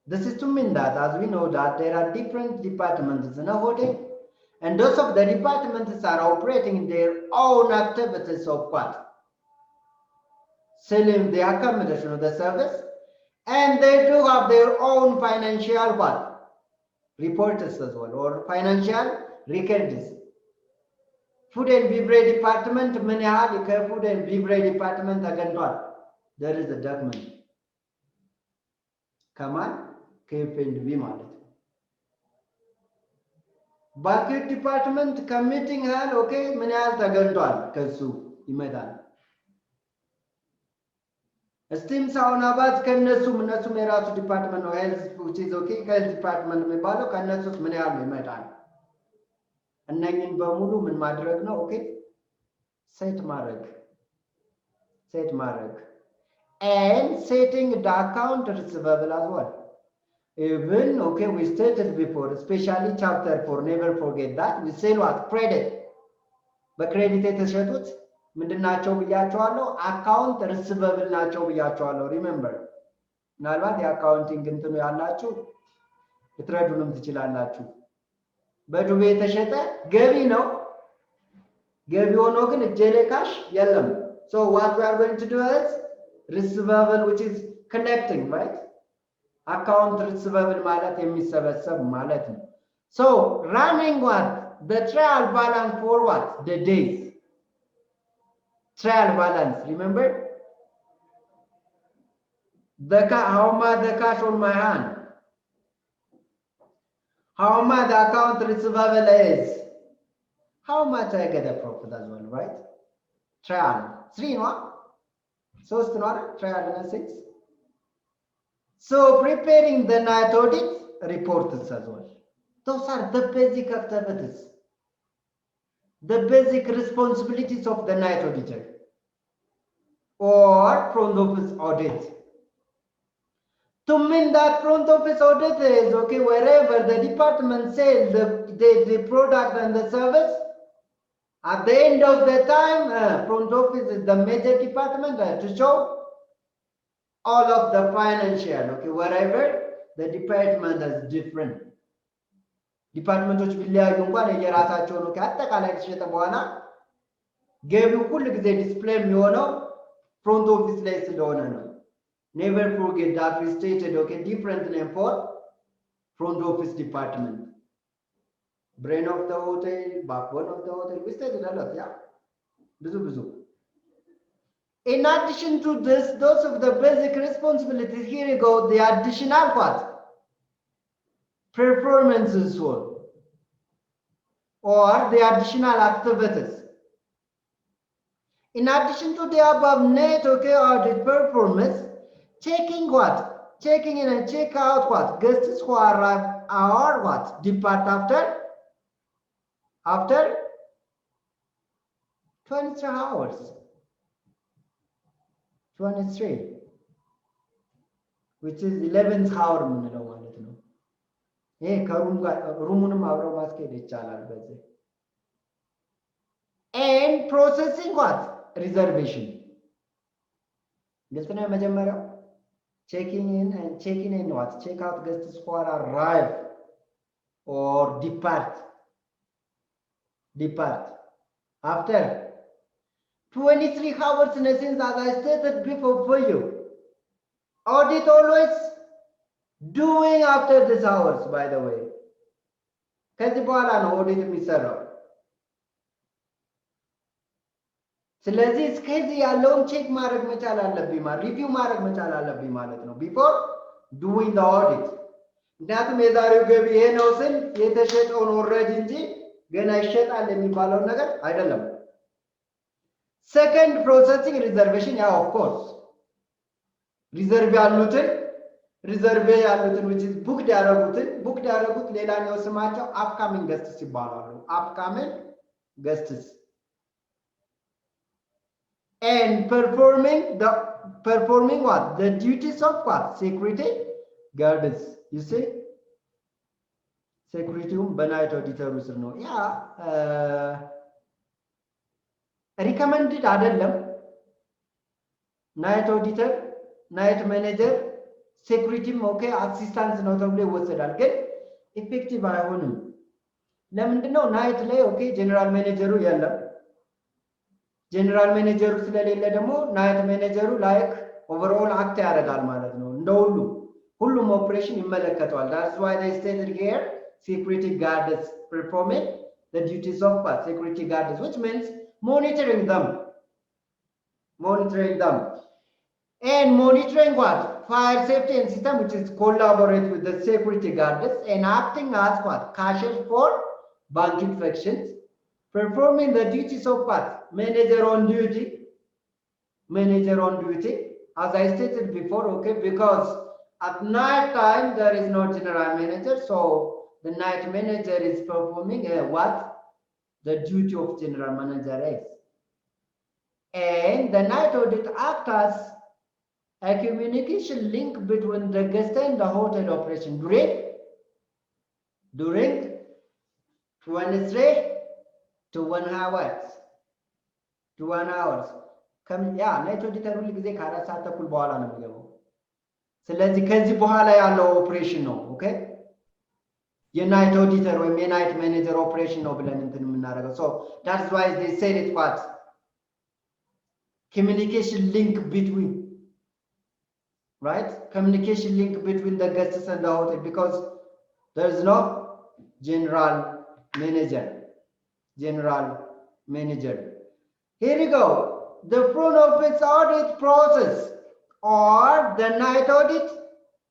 B: This is to mean that as we know that there are different departments in a hotel and those of the departments are operating their own activities of what? Selling the accommodation of the service and they do have their own financial what? Reports as well or financial records. Food and beverage department ምን ያህል ከfood and beverage department ተገኝቷል? There is a document. ከማን ከF&B ማለት ነው። ባንኬት ዲፓርትመንት ከሚቲንግ ሃል ኦኬ ምን ያህል ተገኝቷል? ከሱ ይመጣል። ስቲም ሳውና ባዝ ከነሱም የራሱ ዲፓርትመንት ነው ሄልዝ which is okay ከሄልዝ ዲፓርትመንት የሚባለው ከነሱስ ምን ያህል ይመጣል? እነኝን በሙሉ ምን ማድረግ ነው? ኦኬ ሴት ማድረግ and setting the account receivable as well. Even okay we stated before especially chapter 4 never forget that we sell what credit በክሬዲት የተሸጡት ምንድናቸው ብያቸዋለሁ? አካውንት ሪሲቨብል ናቸው ብያቸዋለሁ። ሪሜምበር ምናልባት የአካውንቲንግ እንትኑ ያላችሁ ልትረዱንም ትችላላችሁ። በዱቤ የተሸጠ ገቢ ነው። ገቢ ሆኖ ግን እጄ ላይ ካሽ የለም። So what we are going to do is receivable which is collecting, right? አካውንት ሪሲቨብል ማለት የሚሰበሰብ ማለት ነው። So running what? The trial balance for what? The days. Trial balance, remember? How much the cash on my hand? How much the account receivable is? How much I get a profit as well, right? Trial. 3 ነው ሶስት ነው አይደል trial እና 6 so preparing the night audit report as well those are the basic activities the basic responsibilities of the night auditor or front office audit to mean that front office audit is okay wherever the department sells the product and the service at the end of the time front office is the major department to show all of the financial okay wherever the department is different ዲፓርትመንቶች ቢለያዩ እንኳን የራሳቸው ነው ከአጠቃላይ ተሸጠ በኋላ ገቢው ሁሉ ጊዜ ዲስፕሌይ የሚሆነው ፍሮንት ኦፊስ ላይ ስለሆነ ነው never forget that we stated okay different name for front office department brain of the hotel backbone of the hotel we stated a lot yeah ብዙ in addition to this those of the basic responsibilities here you go the additional what performances or the additional activities in addition to the above net okay audit performance checking what checking in and check out what guests who arrive or what depart after 23 hours 23 which is 11th hour ምንለው ማለት ነው ይሄ ከሩም ጋር ሩሙንም አብረው ማስኬድ ይቻላል በዚህ and processing what reservation ግልጽ ነው የመጀመሪያው checking in and checking in what check out guests who arrive or depart after 23 hours in a sense as I stated before for you audit always doing after this hours by the way ከዚህ በኋላ ነው ኦዲት የሚሰራው ስለዚህ እስከዚህ ያለውን ቼክ ማድረግ መቻል አለብኝ ማለት ሪቪው ማድረግ መቻል አለብኝ ማለት ነው before doing the audit ምክንያቱም የዛሬው ገቢ ይሄ ነው ስል የተሸጠውን ኦልሬዲ እንጂ ገና ይሸጣል የሚባለው ነገር አይደለም second processing reservation yeah of course reserve ያሉትን which is booked ያደረጉት ሌላኛው ስማቸው upcoming guests ይባላሉ upcoming guests and performing what the duties of what security guards you see securityum በናይት ኦዲተሩ ስር ነው ያ recommended አይደለም ናይት ኦዲተር ናይት ማኔጀር ሴኩሪቲም ኦኬ አሲስታንስ ነው ተብሎ ይወሰዳል ግን ኢፌክቲቭ አይሆንም ለምንድነው ናይት ላይ ኦኬ ጀነራል ማኔጀሩ የለም ጀነራል ማኔጀሩ ስለሌለ ደግሞ ናይት ማኔጀሩ ላይክ ኦቨርኦል አክት ያደርጋል ማለት ነው እንደሁሉ ሁሉም ኦፕሬሽን ይመለከተዋል that's why they stated here security guards performing the duties of security guards which means monitoring them and monitoring what fire safety and system which is collaborate with the security guards and acting as what cashier for bank infections performing the duties of what manager on duty as I stated before okay because at night time there is no general manager so the night manager is performing what the duty of general manager is and the night audit act as a communication link between the guest and the hotel operation during 23 to 1 hours ያ ናይት ኦዲተር ሁሉ ጊዜ ከ4 ሰዓት ተኩል በኋላ ነው የሚገባው ስለዚህ ከዚህ በኋላ ያለው ኦፕሬሽን ነው ኦኬ የናይት ኦዲተር ወይም የናይት ማኔጀር ኦፕሬሽን ነው ብለን እንትን የምናደርገው so that's why they said it what communication link between right communication link between the guests and the hotel because there is no general manager here you go the front office audit process or the night audit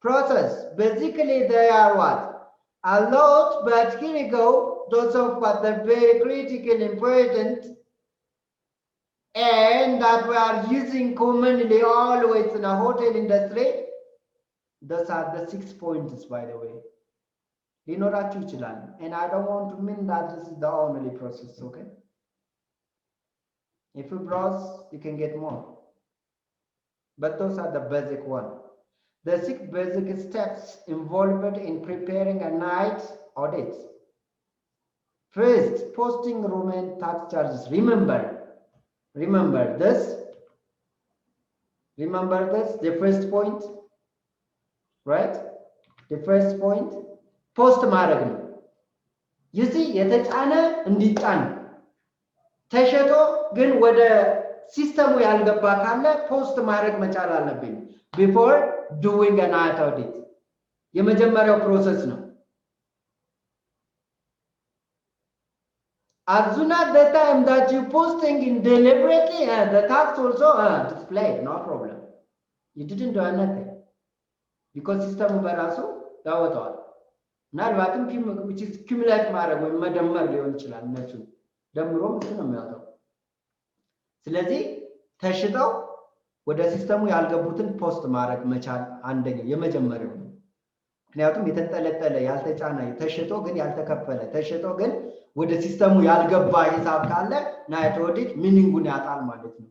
B: process basically they are what a lot but here you go those of what the very critical important and that we are using commonly always in a hotel industry. Those are the 6 points, by the way. And I don't want to mean that this is the only process, okay? If you browse, you can get more. But those are the basic one. The 6 basic steps involved in preparing a night audit. First, posting room and tax charges. Remember this, the first point, right? The first point, post ማድረግ ነው። you see የተጫነ እንዲጫን ተሸጦ ግን ወደ ሲስተሙ ያልገባ ካለ ፖስት ማድረግ መቻል አለብኝ before doing a night audit። የመጀመሪያው ፕሮሰስ ነው። As soon as the time that you posting in deliberately, the tax also displayed, no problem. You didn't do anything because system በራሱ ያወጣዋል። ምናልባትም which is cumulate ማድረግ ወይም መደመር ሊሆን ይችላል። እነሱ ደምሮም እሱ ነው የሚያወጣው። ስለዚህ ተሽጠው ወደ ሲስተሙ ያልገቡትን ፖስት ማድረግ መቻል አንደኛው የመጀመሪያው ነው። ምክንያቱም የተንጠለጠለ ያልተጫነ ተሽጦ ግን ያልተከፈለ ተሽጦ ግን ወደ ሲስተሙ ያልገባ ሂሳብ ካለ ናይት ኦዲት ሚኒንጉን ያጣል ማለት ነው።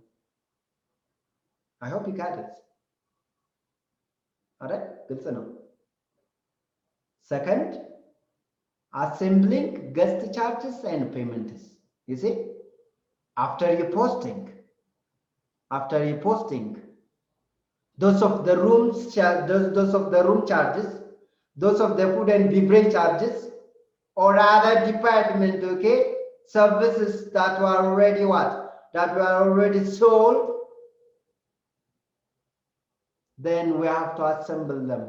B: I hope you got it. አረ ግልጽ ነው። Second, assembling guest charges and payments. You see, after you posting, those of the rooms, those of the room charges, those of the food and beverage charges, or other department, okay, services that were already that were already sold, then we have to assemble them.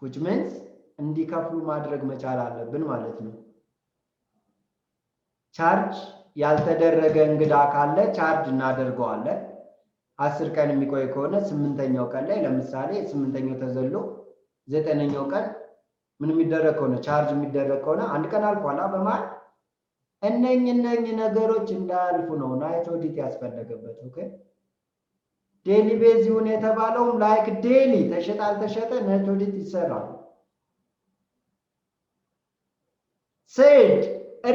B: Which means እንዲከፍሉ ማድረግ መቻል አለብን ማለት ነው። ቻርጅ ያልተደረገ እንግዳ ካለ ቻርጅ እናደርገዋለን። 10 ቀን የሚቆይ ከሆነ 8ኛው ቀን ላይ ለምሳሌ 8ኛው ተዘሎ 9ኛው ቀን ምን የሚደረግ ከሆነ ቻርጅ የሚደረግ ከሆነ አንድ ቀን አልፏላ በማለት እነኝ ነገሮች እንዳያልፉ ነው ናይት ኦዲት ያስፈልገበት። ኦኬ ዴሊ ቤዝ ይሁን የተባለው ላይክ ዴሊ ተሸጠ አልተሸጠ ናይት ኦዲት ይሰራል። Said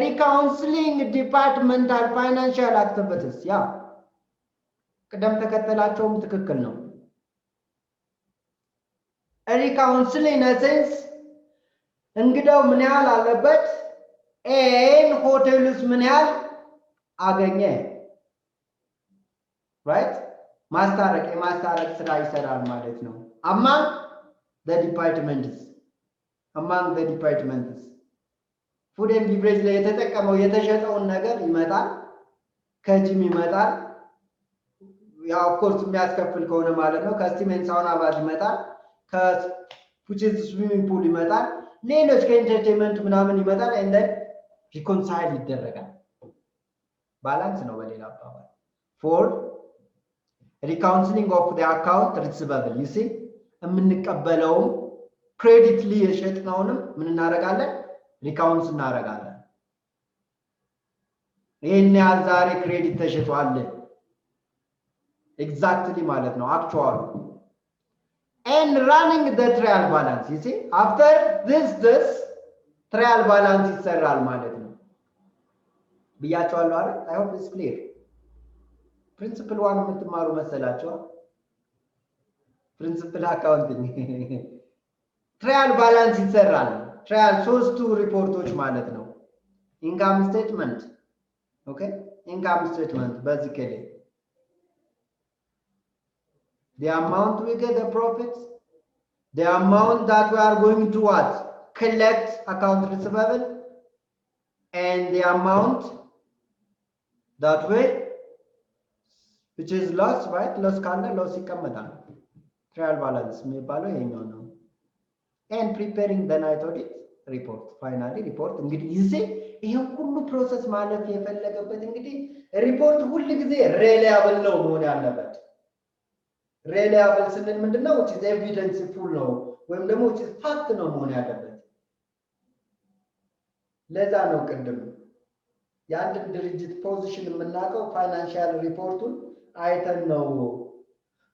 B: reconciling departmental financial activities. ያ ቅደም ተከተላቸውም ትክክል ነው። reconciling in a sense እንግዳው ምን ያህል አለበት ኤን ሆቴሉስ ምን ያህል አገኘ right የማስታረቅ ስራ ይሰራል ማለት ነው። among the departments ፉድ ኤንድ ቢቨሬጅ ላይ የተጠቀመው የተሸጠውን ነገር ይመጣል፣ ከጂም ይመጣል። ያው ኦፍ ኮርስ የሚያስከፍል ከሆነ ማለት ነው። ከስቲም ሳውና ባር ይመጣል፣ ከፑችዝ ስዊሚንግ ፑል ይመጣል፣ ሌሎች ከኢንተርቴይንመንት ምናምን ይመጣል። and then reconcile ይደረጋል። ባላንስ ነው በሌላ አባባል። for reconciling of the account receivable you see የምንቀበለው ክሬዲት ላይ የሸጥነውንም ምን እናደርጋለን ሪካውንስ እናደርጋለን። ይሄን ያህል ዛሬ ክሬዲት ተሽጧል ኤግዛክትሊ ማለት ነው አክቹዋሊ and running the trial balance you see after this trial balance ይሰራል ማለት ነው ብያቸዋለሁ አይደል I hope it's clear principle 1 የምትማሩ መሰላችሁ principle accounting trial balance ይሰራል trial ሶስቱ ሪፖርቶች ማለት ነው income statement okay income statement basically the amount we get the profits the amount that we are going to collect account receivable and the amount that which is loss right loss ካለ loss ይቀመጣል trial balance የሚባለው ይሄኛው ነው and preparing the night audit report finally report እንግዲህ ይሄ ሁሉ ፕሮሰስ ማለፍ የፈለገበት እንግዲህ ሪፖርት ሁሉ ጊዜ ሪላያብል ነው መሆን ያለበት ሪላያብል ስንል ምንድነው which is evidence full ነው ወይም ደግሞ which is fact ነው መሆን ያለበት ለዛ ነው ቅድም የአንድ ድርጅት ፖዚሽን የምናውቀው ፋይናንሻል ሪፖርቱን አይተን ነው።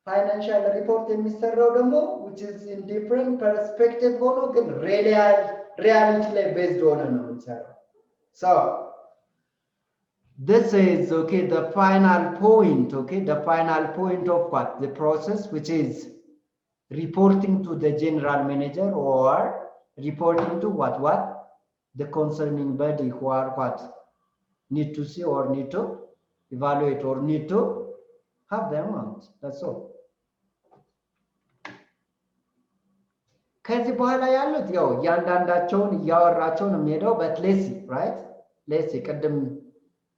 B: ፋይናንሻል ሪፖርት የሚሰራው ደግሞ which is in different perspective ሆኖ ግን reality ላይ based ሆነ ነው የሚሰራው። So this is okay the final point, okay, the final point of what the process, which is reporting to the general manager or reporting to what the concerning body who are what need to see or need to evaluate or need to have the amount. That's all. ከዚህ በኋላ ያሉት ያው ያንዳንዳቸውን ያወራቸው ነው የሚሄደው but let's see, right? let's see ቀደም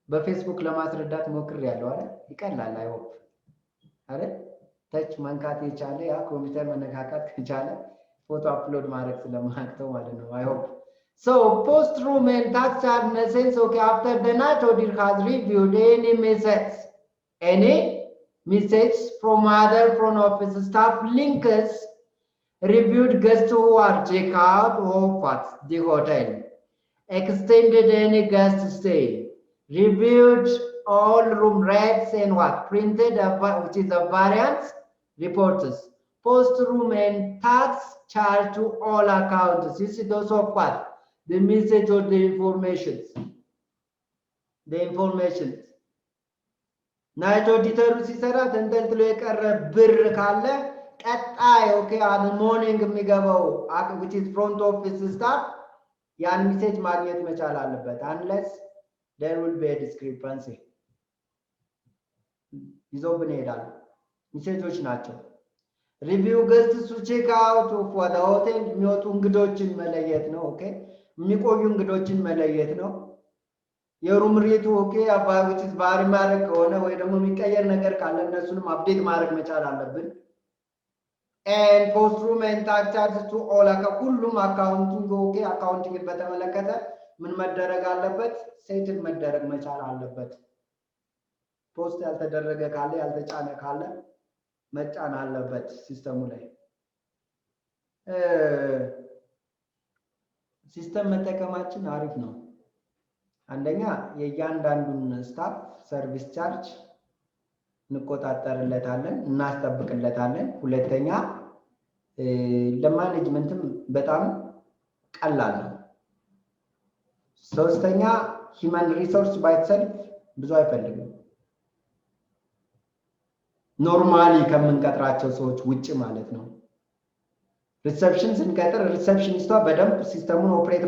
B: በፌስቡክ ለማስረዳት ሞክሬያለሁ አይደል? ይቀላል አይ ሆፕ አይደል? ተች መንካት የቻለ ያ ኮምፒውተር መነካካት ከቻለ ፎቶ አፕሎድ ማድረግ ስለማያቅተው ማለት ነው። አይ ሆፕ so post room and tax charge in a sense, okay, after the night audit has reviewed any message from other front office staff links, reviewed guests who are check out of what the hotel, extended any guest stay, reviewed all room rates and what printed which is a variance reports, post room and tax charge to all accounts. You see those of what the message or the information ናይት ኦዲተሩ ሲሰራ ተንጠልጥሎ የቀረ ብር ካለ ቀጣይ ኦኬ አን ሞርኒንግ የሚገባው which is front office staff ያን ሜሴጅ ማግኘት መቻል አለበት unless there will be a discrepancy ይዞብን ይሄዳል። ሜሴጆች ናቸው። ሪቪው ገስትስ ቼክ አውት ኦፍ ወደ ሆቴል የሚወጡ እንግዶችን መለየት ነው። ኦኬ የሚቆዩ እንግዶችን መለየት ነው። የሩም ሬቱ ኦኬ which is ባሪ ማድረግ ከሆነ ወይ ደግሞ የሚቀየር ነገር ካለ እነሱንም አፕዴት ማድረግ መቻል አለብን። and post room and tax charges to all ሁሉም አካውንቲንግ ኦኬ አካውንቲንግ በተመለከተ ምን መደረግ አለበት? ሴትል መደረግ መቻል አለበት። ፖስት ያልተደረገ ካለ ያልተጫነ ካለ መጫን አለበት ሲስተሙ ላይ። ሲስተም መጠቀማችን አሪፍ ነው። አንደኛ የእያንዳንዱን ስታፍ ሰርቪስ ቻርጅ እንቆጣጠርለታለን፣ እናስጠብቅለታለን። ሁለተኛ ለማኔጅመንትም በጣም ቀላል ነው። ሶስተኛ ሂውማን ሪሶርስ ባይተሰልፍ ብዙ አይፈልግም። ኖርማሊ ከምንቀጥራቸው ሰዎች ውጪ ማለት ነው። ሪሰፕሽን ስንቀጥር ሪሰፕሽኒስቷ በደንብ ሲስተሙን ኦፕሬት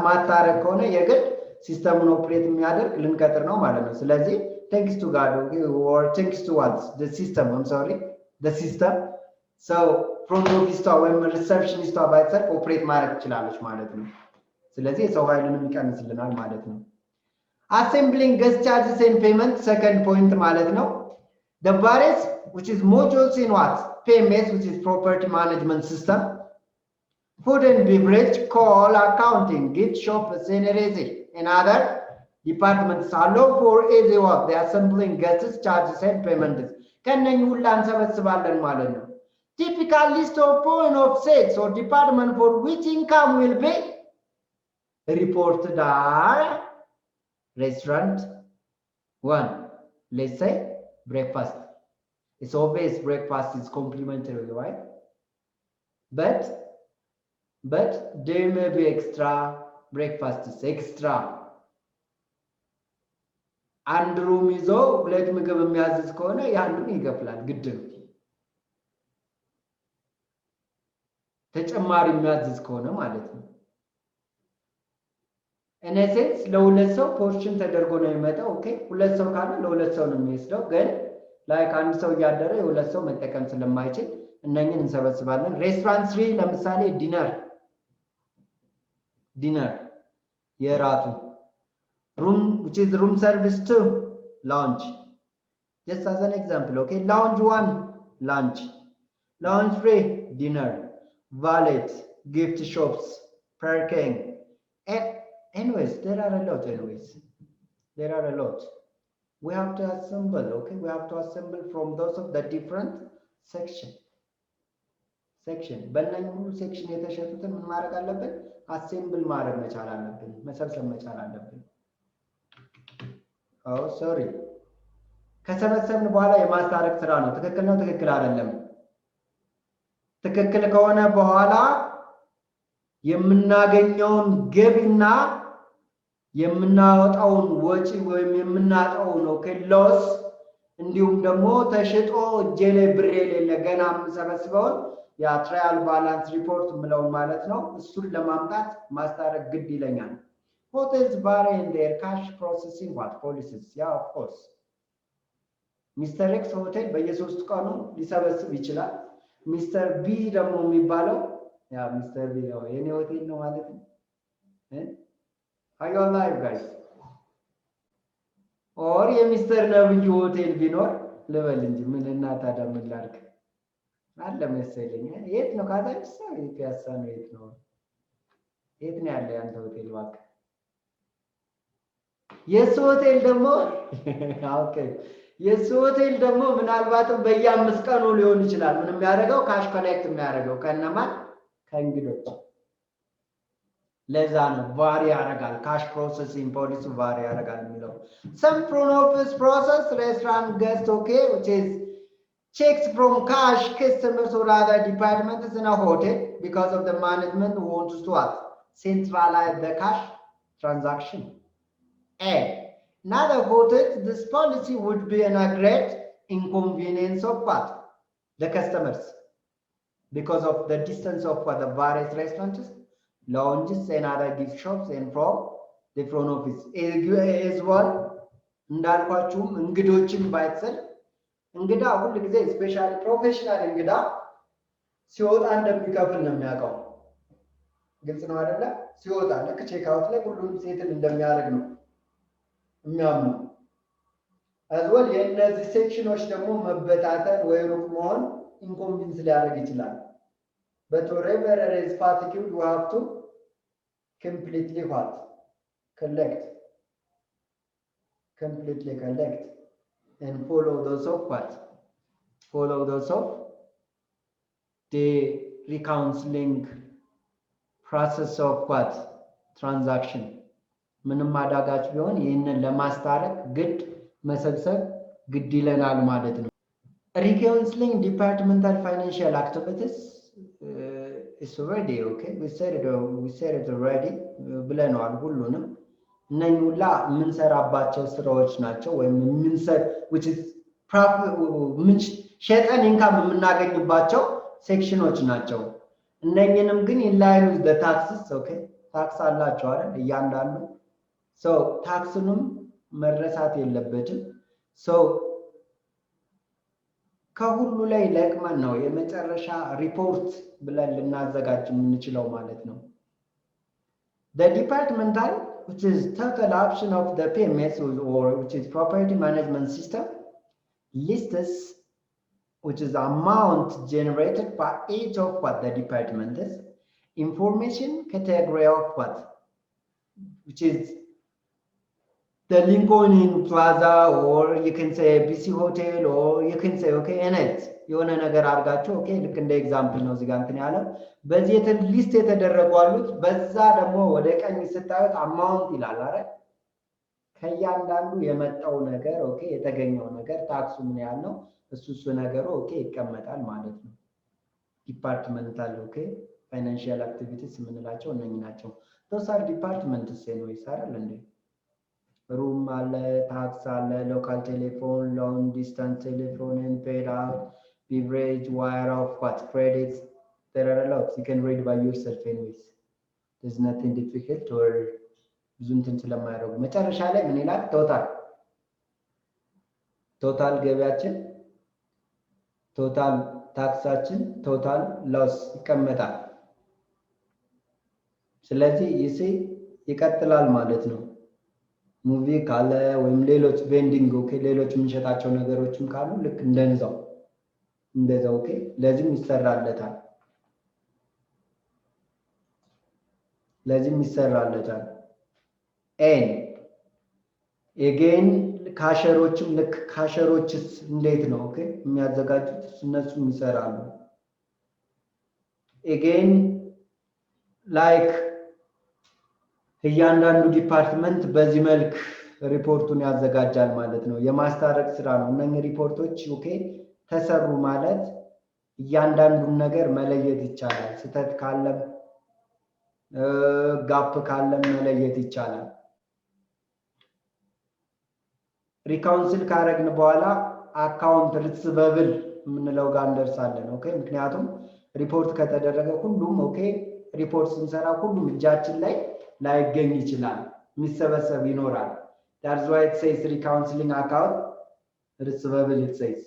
B: ማታረግ ከሆነ የግድ ሲስተሙን ኦፕሬት የሚያደርግ ልንቀጥር ነው ማለት ነው። ስለዚህ thanks to God or thanks to what the system, I'm sorry, the system, so front office ወይም ሪሰፕሽኒስቷ ባይተሰልፍ ኦፕሬት ማድረግ ትችላለች ማለት ነው። ስለዚህ የሰው ኃይልን ይቀንስልናል ማለት ነው። assembling guest charges and payment second point ማለት ነው። the various which is modules in what PMS, which is property management system, food and beverage, call, accounting, gift shop, scenery, and other departments allow for easy work the assembling guests charges and payments ከነኝ ሁላ እንሰበስባለን ማለት ነው። typical list of point of sales or department for which income will be reported are restaurant. One, let's say breakfast. It's obvious breakfast is complimentary, right? But there may be extra breakfast is extra. አንድ ሩም ይዞ ሁለት ምግብ የሚያዝዝ ከሆነ ያንዱን ይከፍላል ግድ ነው። ተጨማሪ የሚያዝዝ ከሆነ ማለት ነው። እነሴንስ ለሁለት ሰው ፖርሽን ተደርጎ ነው የሚመጣው። ኦኬ ሁለት ሰው ካለ ለሁለት ሰው ነው የሚወስደው። ግን ላይክ አንድ ሰው እያደረ የሁለት ሰው መጠቀም ስለማይችል እነኝን እንሰበስባለን። ሬስቶራንት 3 ለምሳሌ ዲነር የራቱ room which is room service 2 lounge, just as an example. Okay, lounge 1 lunch, lounge 3 dinner, valet, gift shops, parking, and anyways there are a lot. We have to assemble. Okay, we have to assemble from those of the different section በእነኚህ ሁሉ ሴክሽን የተሸጡትን ምን ማድረግ አለብን? አሴምብል ማድረግ መቻል አለብን፣ መሰብሰብ መቻል አለብን። ሶሪ ከሰበሰብን በኋላ የማስታረቅ ስራ ነው። ትክክል ነው፣ ትክክል አይደለም። ትክክል ከሆነ በኋላ የምናገኘውን ገቢና የምናወጣውን ወጪ ወይም የምናጣውን ሎስ እንዲሁም ደግሞ ተሽጦ እጄ ላይ ብር የሌለ ገና የምሰበስበውን ያ ትራያል ባላንስ ሪፖርት ምለው ማለት ነው። እሱን ለማምጣት ማስታረቅ ግድ ይለኛል። ሆቴልስ vary in their cash processing what policies? Yeah, of course. ሚስተር ኤክስ ሆቴል በየሶስት ቀኑ ሊሰበስብ ይችላል። ሚስተር ቢ ደግሞ የሚባለው ያ ሚስተር ቢ ነው የኔ ሆቴል ነው ማለት ነው። are you alive guys? ኦር የሚስተር ነብዩ ሆቴል ቢኖር ልበል እንጂ ምን እና ታዲያ ምን ላድርግ አለ መሰለኝ። የት ነው ካዛንቺስ ነው ፒያሳ ነው የት ነው ያለ ያንተ ሆቴል እባክህ? የሱ ሆቴል ደግሞ ኦኬ የሱ ሆቴል ደግሞ ምናልባትም በየ5 ቀኑ ሊሆን ይችላል። ምን የሚያደርገው ካሽ ኮኔክት የሚያደርገው ከነማን ከእንግዶች። ለዛ ነው ቫሪ ያደርጋል። ካሽ ፕሮሰሲንግ ፖሊሲ ቫሪ ያደርጋል የሚለው some front office process restaurant guest okay which is checks from cash customers or other departments in a hotel because of the management who wants to what centralize the cash transaction. And another hotel, this policy would be a great inconvenience of what the customers because of the distance of what the various restaurants, lounges and other gift shops and from the front office as well. እንዳልኳችሁም እንግዶችን ባይሰል እንግዳ ሁሉ ጊዜ ስፔሻሊ ፕሮፌሽናል እንግዳ ሲወጣ እንደሚከፍል ነው የሚያውቀው። ግልጽ ነው አይደለ? ሲወጣ ልክ ቼክ አውት ላይ ሁሉም ሴትል እንደሚያደርግ ነው የሚያምኑ አዝወል። የእነዚህ ሴክሽኖች ደግሞ መበታተን ወይ ሩቅ መሆን ኢንኮንቪንስ ሊያደርግ ይችላል። but wherever there is fatigue you have to completely what collect and follow those of the reconciling process of what transaction. ምንም አዳጋች ቢሆን ይህንን ለማስታረቅ ግድ መሰብሰብ ግድ ይለናል ማለት ነው። reconciling departmental financial activities is already okay. We said it already ብለናል ሁሉንም። እነኚህ ሁላ የምንሰራባቸው ስራዎች ናቸው ወይም which is ሸጠን ኢንካም የምናገኝባቸው ሴክሽኖች ናቸው። እነኚህንም ግን in line with the taxes okay ታክስ አላቸው አይደል እያንዳንዱ so ታክስንም መረሳት የለበትም። so ከሁሉ ላይ ለቅመን ነው የመጨረሻ ሪፖርት ብለን ልናዘጋጅ የምንችለው ማለት ነው። the departmental which is total option of the PMS or which is property management system lists which is amount generated by each of what the department is information category of what which is the Lincoln Plaza or you can say BC Hotel or you can say okay NS የሆነ ነገር አድርጋችሁ ኦኬ ልክ እንደ ኤግዛምፕል ነው እዚህ ጋር እንትን ያለው በዚህ ሊስት የተደረጉ አሉት። በዛ ደግሞ ወደ ቀኝ ስታዩት አማውንት ይላል አይደል? ከእያንዳንዱ የመጣው ነገር ኦኬ የተገኘው ነገር ታክሱ ምን ያህል ነው እሱ ነገሩ ኦኬ ይቀመጣል ማለት ነው። ዲፓርትመንታል ኦኬ ፋይናንሻል አክቲቪቲስ የምንላቸው እነኚህ ናቸው። ቶታል ዲፓርትመንት ነው ይሰራል እንዴ? ሩም አለ፣ ታክስ አለ፣ ሎካል ቴሌፎን፣ ሎንግ ዲስታንስ ቴሌፎን and paid out, beverage, wire of what credits. There are a lot. You can read by yourself anyways. There's nothing difficult or ብዙ እንትን ስለማያደርጉ መጨረሻ ላይ ምን ይላል? ቶታል ገቢያችን፣ ቶታል ታክሳችን፣ ቶታል ሎስ ይቀመጣል። ስለዚህ ይሄ ይቀጥላል ማለት ነው። ሙቪ ካለ ወይም ሌሎች ቬንዲንግ ኦኬ ሌሎች የምንሸጣቸው ነገሮችም ካሉ ልክ እንደዛው ኦኬ ለዚህም ይሰራለታል። ኤን ኤጌን ካሸሮችም ልክ ካሸሮችስ እንዴት ነው ኦኬ የሚያዘጋጁት እነሱም ይሰራሉ። ኤጌን ላይክ እያንዳንዱ ዲፓርትመንት በዚህ መልክ ሪፖርቱን ያዘጋጃል ማለት ነው። የማስታረቅ ስራ ነው። እነኚህ ሪፖርቶች ኦኬ ተሰሩ ማለት እያንዳንዱን ነገር መለየት ይቻላል። ስህተት ካለም ጋፕ ካለም መለየት ይቻላል። ሪካውንስል ካረግን በኋላ አካውንት ሪሲቨብል የምንለው ጋር እንደርሳለን። ኦኬ ምክንያቱም ሪፖርት ከተደረገ ሁሉም ኦኬ ሪፖርት ስንሰራ ሁሉም እጃችን ላይ ላይገኝ ይችላል፣ የሚሰበሰብ ይኖራል። that's why it says reconciling account receivable it says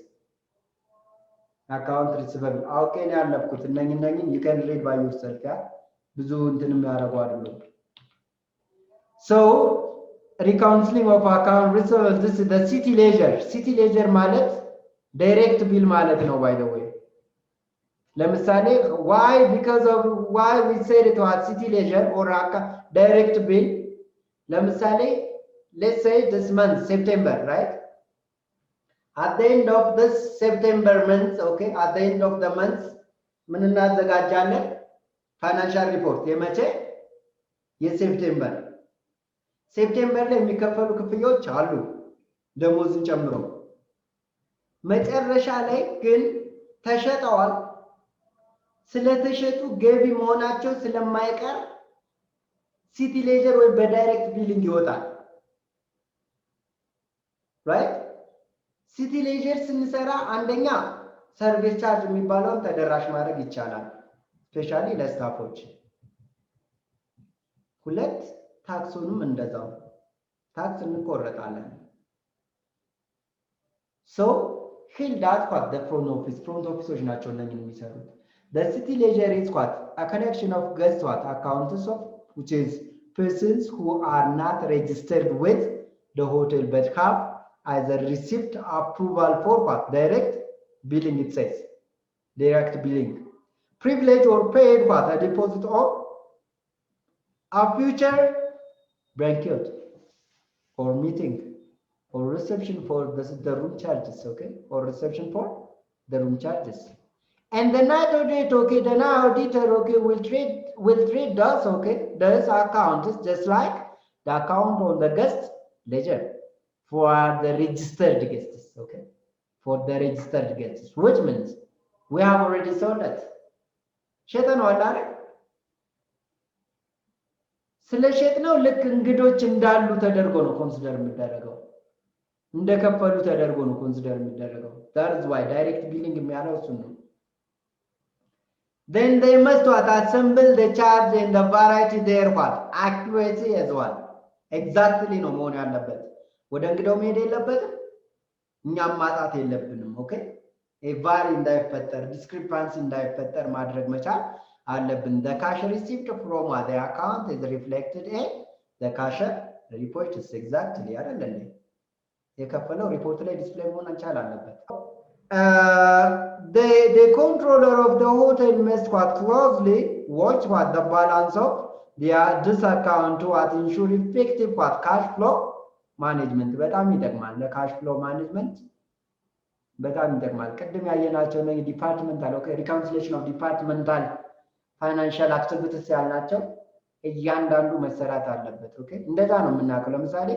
B: account receivable አውቄ ነው ያለፍኩት። እነኝን you can read by yourself ያ ብዙ እንትንም ያደርጉ አይደለም። so reconciling of account receivable this is the city ledger ማለት direct bill ማለት ነው by the way ለምሳሌ why because of why we said it was city ledger or direct bill ለምሳሌ let's say this month September right at the end of this September month okay at the end of the month ምን እናዘጋጃለን financial report የመቼ የሴፕቴምበር ሴፕቴምበር ላይ የሚከፈሉ ክፍያዎች አሉ ደሞዝን ጨምሮ መጨረሻ ላይ ግን ተሸጠዋል ስለተሸጡ ገቢ መሆናቸው ስለማይቀር ሲቲ ሌጀር ወይ በዳይሬክት ቢሊንግ ይወጣል right ሲቲ ሌጀር ስንሰራ አንደኛ ሰርቪስ ቻርጅ የሚባለውን ተደራሽ ማድረግ ይቻላል ስፔሻሊ ለስታፎች ሁለት ታክሱንም እንደዛው ታክስ እንቆረጣለን so ሂል ዳት what the front office ናቸው እነኝን የሚሰሩት the city ledger is what a collection of guess what accounts of which is persons who are not registered with the hotel but have either received approval for what direct billing it says direct billing privilege or paid what a deposit or a future banquet or meeting or reception for the room charges okay or reception for the room charges and the night audit okay the night auditor okay will treat those okay those accounts just like the account on the guest ledger for the registered guests okay for the registered guests which means we have already sold it ሸጠነው አይደል ስለሸጥነው ልክ እንግዶች እንዳሉ ተደርጎ ነው ኮንሲደር የሚደረገው እንደከፈሉ ተደርጎ ነው ኮንሲደር የሚደረገው that is why direct billing የሚያለው እሱ ነው then they must what assemble the charge and the variety there what accuracy as well exactly ነው መሆን ያለበት ወደ እንግዳው መሄድ የለበትም እኛም ማጣት የለብንም ኦኬ ቫሪ እንዳይፈጠር ዲስክሪፓንሲ እንዳይፈጠር ማድረግ መቻል አለብን the cash received from the account is reflected in the cash report is exactly አይደል የከፈለው ሪፖርት ላይ ዲስፕሌይ መሆን አንቻል አለበት the controller of the hotel must what closely watch what the balance of this account to what ensure effective what cash flow management በጣም ይጠቅማል ለካሽ ፍሎ ማኔጅመንት በጣም ይጠቅማል ቅድም ያየናቸው ነው ዲፓርትመንታል ኦኬ reconciliation of departmental financial activities ያልናቸው እያንዳንዱ መሰራት አለበት ኦኬ እንደዛ ነው የምናውቀው ለምሳሌ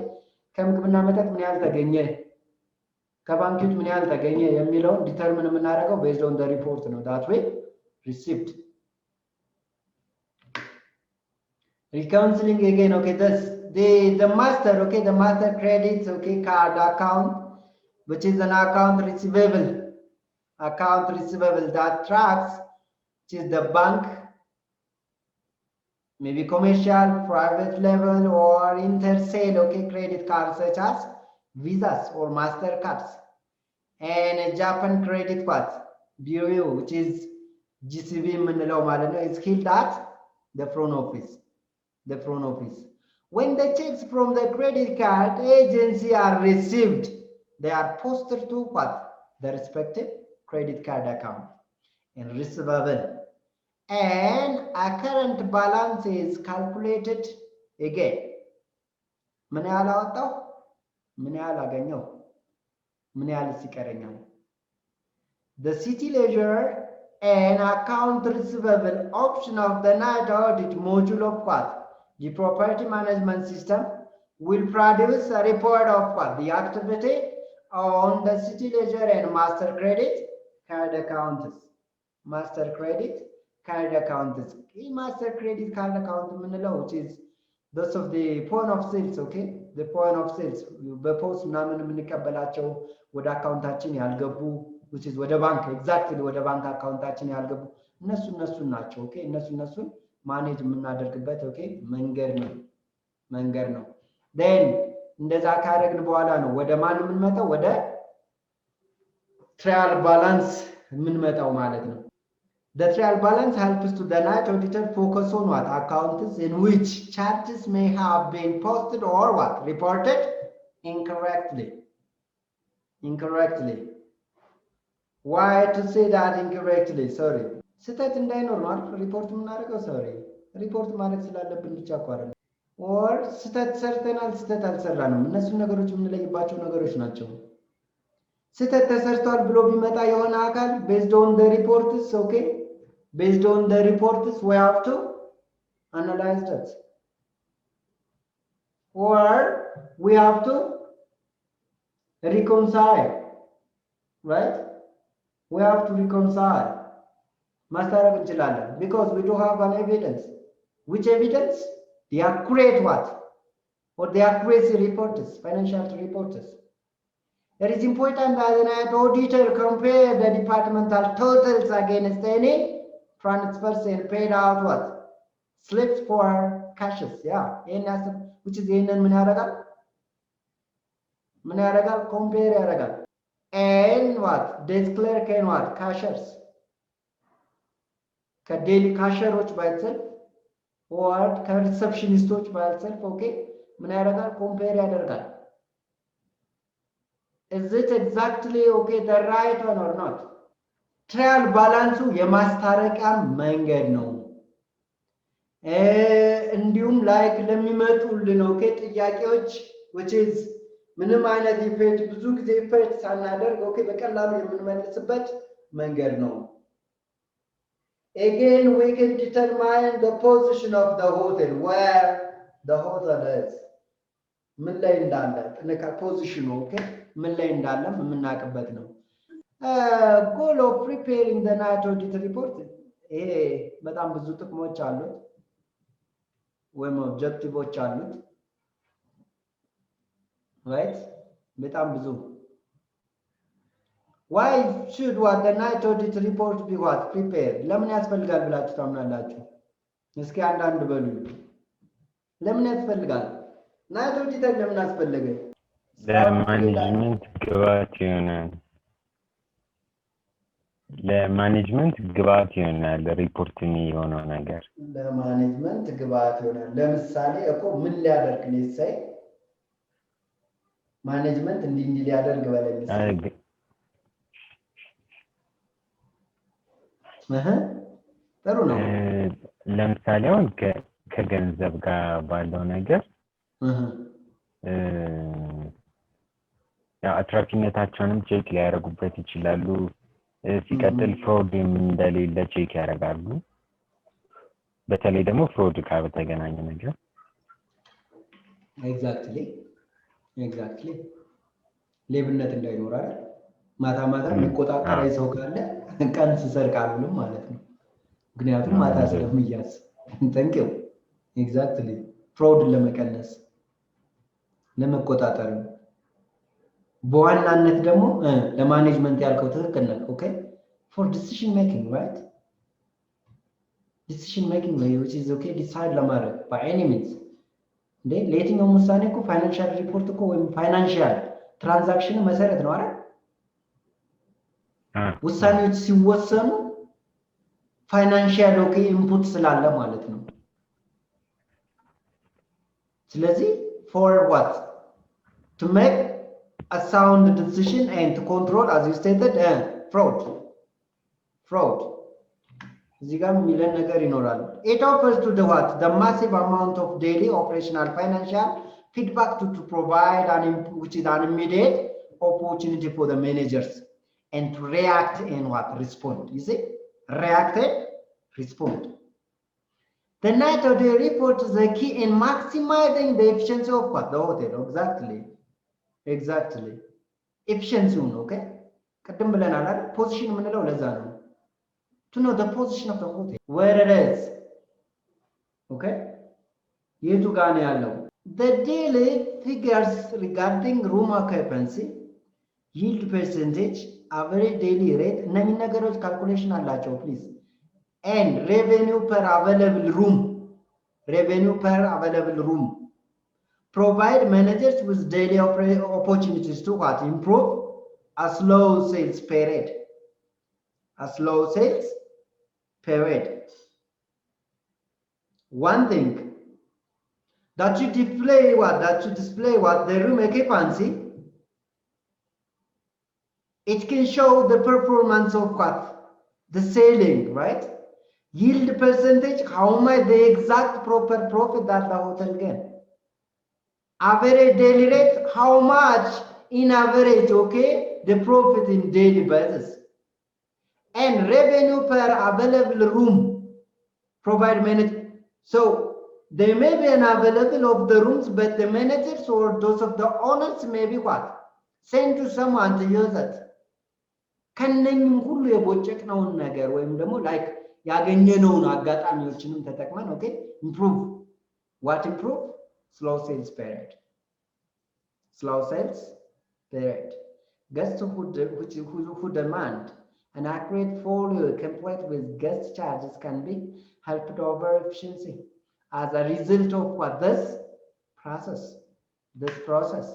B: ከምግብና መጠጥ ምን ያህል ተገኘ ከባንኩት ምን ያህል ተገኘ የሚለውን ዲተርሚን የምናደርገው based on the report ነው that way received reconciling again okay the master okay the master credits okay card account which is an account receivable that tracks which is the bank maybe commercial private level or intersale okay credit cards such as visas or mastercards and a Japan credit card bureau which is GCB የምንለው ማለት ነው is held at the front office when the checks from the credit card agency are received they are posted to what the respective credit card account and receivable and a current balance is calculated again ምን ያህል አወጣው ምን ያህል አገኘው ምን ያህል ሲቀረኛው the city ledger and account receivable option of the night audit module of what the property management system will produce a report of what? The activity on the city ledger and master credit card accounts. Master credit card accounts. Master credit card account, which is those of the point of sales, okay? The point of sales. በፖስት ምናምን የምንቀበላቸው ወደ አካውንታችን ያልገቡ which is ወደ ባንክ exactly ወደ ባንክ አካውንታችን ያልገቡ እነሱ ናቸው። ኦኬ እነሱን ማኔጅ የምናደርግበት ኦኬ መንገድ ነው። then እንደዛ ካደረግን በኋላ ነው ወደ ማን የምንመጣው? ወደ ትራያል ባላንስ የምንመጣው ማለት ነው። The trial balance helps to the night auditor focus on what accounts in which charges may have been posted or what reported incorrectly. Why to say that incorrectly? Sorry. ስህተት እንዳይኖር ነው አይደል ሪፖርት የምናደርገው? ሶሪ ሪፖርት ማድረግ ስላለብን ብቻ እኮ አይደለም። or ስህተት ሰርተናል ስህተት አልሰራንም እነሱ ነገሮች የምንለይባቸው ነገሮች ናቸው። ስህተት ተሰርቷል ብሎ ቢመጣ የሆነ አካል based on the reports, okay? Based on the reports, we have to analyze that. Or we have to reconcile, right? We have to reconcile. ማስታረቅ እንችላለን because we do have an evidence. Which evidence? The accurate what? Or the accuracy reports, financial reports. It is important that an auditor compare the departmental totals against any transfers and paid out what? Slips for cashes. Yeah. Which is in ምን ያደርጋል? Compare ያደርጋል. And what? Declare can what? Cashers. ከዴሊ ካሸሮች ባይተሰልፍ or ከሪሰፕሽኒስቶች ባይተሰልፍ ኦኬ ምን ያደርጋል? Compare ያደርጋል. Is it exactly okay the right one or not? ትራያል ባላንሱ የማስታረቂያ መንገድ ነው። እንዲሁም ላይክ ለሚመጡልን ኦኬ ጥያቄዎች which is ምንም አይነት ኢፌክት ብዙ ጊዜ ኢፌክት ሳናደርግ ኦኬ በቀላሉ የምንመልስበት መንገድ ነው። Again we can determine the position of the hotel, where the hotel is. ምን ላይ እንዳለ ፖዚሽኑ ኦኬ ምን ላይ እንዳለ የምናውቅበት ነው። goal of preparing the night audit report ይሄ በጣም ብዙ ጥቅሞች አሉት ወይም ኦብጀክቲቮች አሉት right በጣም ብዙ why should what the night audit report be what prepared ለምን ያስፈልጋል ብላችሁ ታምናላችሁ? እስኪ አንዳንድ በሉ ለምን ያስፈልጋል? ናይት ኦዲተር ለምን አስፈለገ?
I: ለማኔጅመንት ግብዓት ይሆናል። ለማኔጅመንት ግብዓት ይሆናል። ሪፖርት የሚሆነው ነገር
B: ለማኔጅመንት ግብዓት ይሆናል። ለምሳሌ እኮ ምን ሊያደርግ ለሳይ ማኔጅመንት እንዲህ ሊያደርግ በለኝ ጥሩ ነው።
I: ለምሳሌ አሁን ከገንዘብ ጋር ባለው ነገር አትራክቲቭነታቸውንም ቼክ ሊያደርጉበት ይችላሉ። ሲቀጥል ፍሮድ እንደሌለ ቼክ ያደርጋሉ። በተለይ ደግሞ ፍሮድ ጋር በተገናኘ ነገር
B: ኤግዛክትሊ ሌብነት እንዳይኖር አይደል? ማታ የሚቆጣጠረው ሰው ካለ ቀን ሲሰርቅ አይደለም ማለት ነው። ምክንያቱም ማታ ስለሚያዝ ታንኪው ኤግዛክትሊ ፍሮድን ለመቀነስ ለመቆጣጠር በዋናነት ደግሞ ለማኔጅመንት ያልከው ትክክል ነው። ኦኬ for decision making, right? decision making which is okay decide ለማድረግ by any means ለየትኛው ውሳኔ እኮ ፋይናንሻል ሪፖርት እኮ ወይም ፋይናንሻል ትራንዛክሽን መሰረት ነው አይደል? ውሳኔዎች ሲወሰኑ ፋይናንሻል ኦኬ ኢንፑት ስላለ ማለት ነው። ስለዚህ for what? To make a sound decision and to control, as you stated, fraud. እዚህ ጋር የሚለን ነገር ይኖራል። It offers to the what? The massive amount of daily operational financial feedback to provide which is an immediate opportunity for the managers and to react and what? Respond. You see? React and respond. The night audit report is the key in maximizing the efficiency of what? The hotel. Exactly. Efficiency, okay? ቅድም ብለናል አይደል? Position የምንለው ለዛ ነው. To know the position of the hotel, where it is. Okay? የቱ ጋር ነው ያለው? The daily figures regarding room occupancy, yield percentage, average daily rate, እነኚህ ነገሮች ካልኩሌሽን አላቸው please. And revenue per available room. Provide managers with daily opportunities to what? Improve a slow sales period. One thing that you display what the room occupancy, it can show the performance of what? The selling, right? Yield percentage, how much the exact proper profit that the hotel get. Average daily rate, how much in average, okay, the profit in daily basis. And revenue per available room, provide manager. So there may be an available of the rooms, but the managers or those of the owners may be what? Sent to someone to use it. ከነኝም ሁሉ የቦጨቅነውን ነገር ወይም ደግሞ ላይክ ያገኘነውን አጋጣሚዎችንም ተጠቅመን ኦኬ improve slow sales period guests who demand an accurate folio complete with guest charges can be helped over efficiency as a result of what? This process.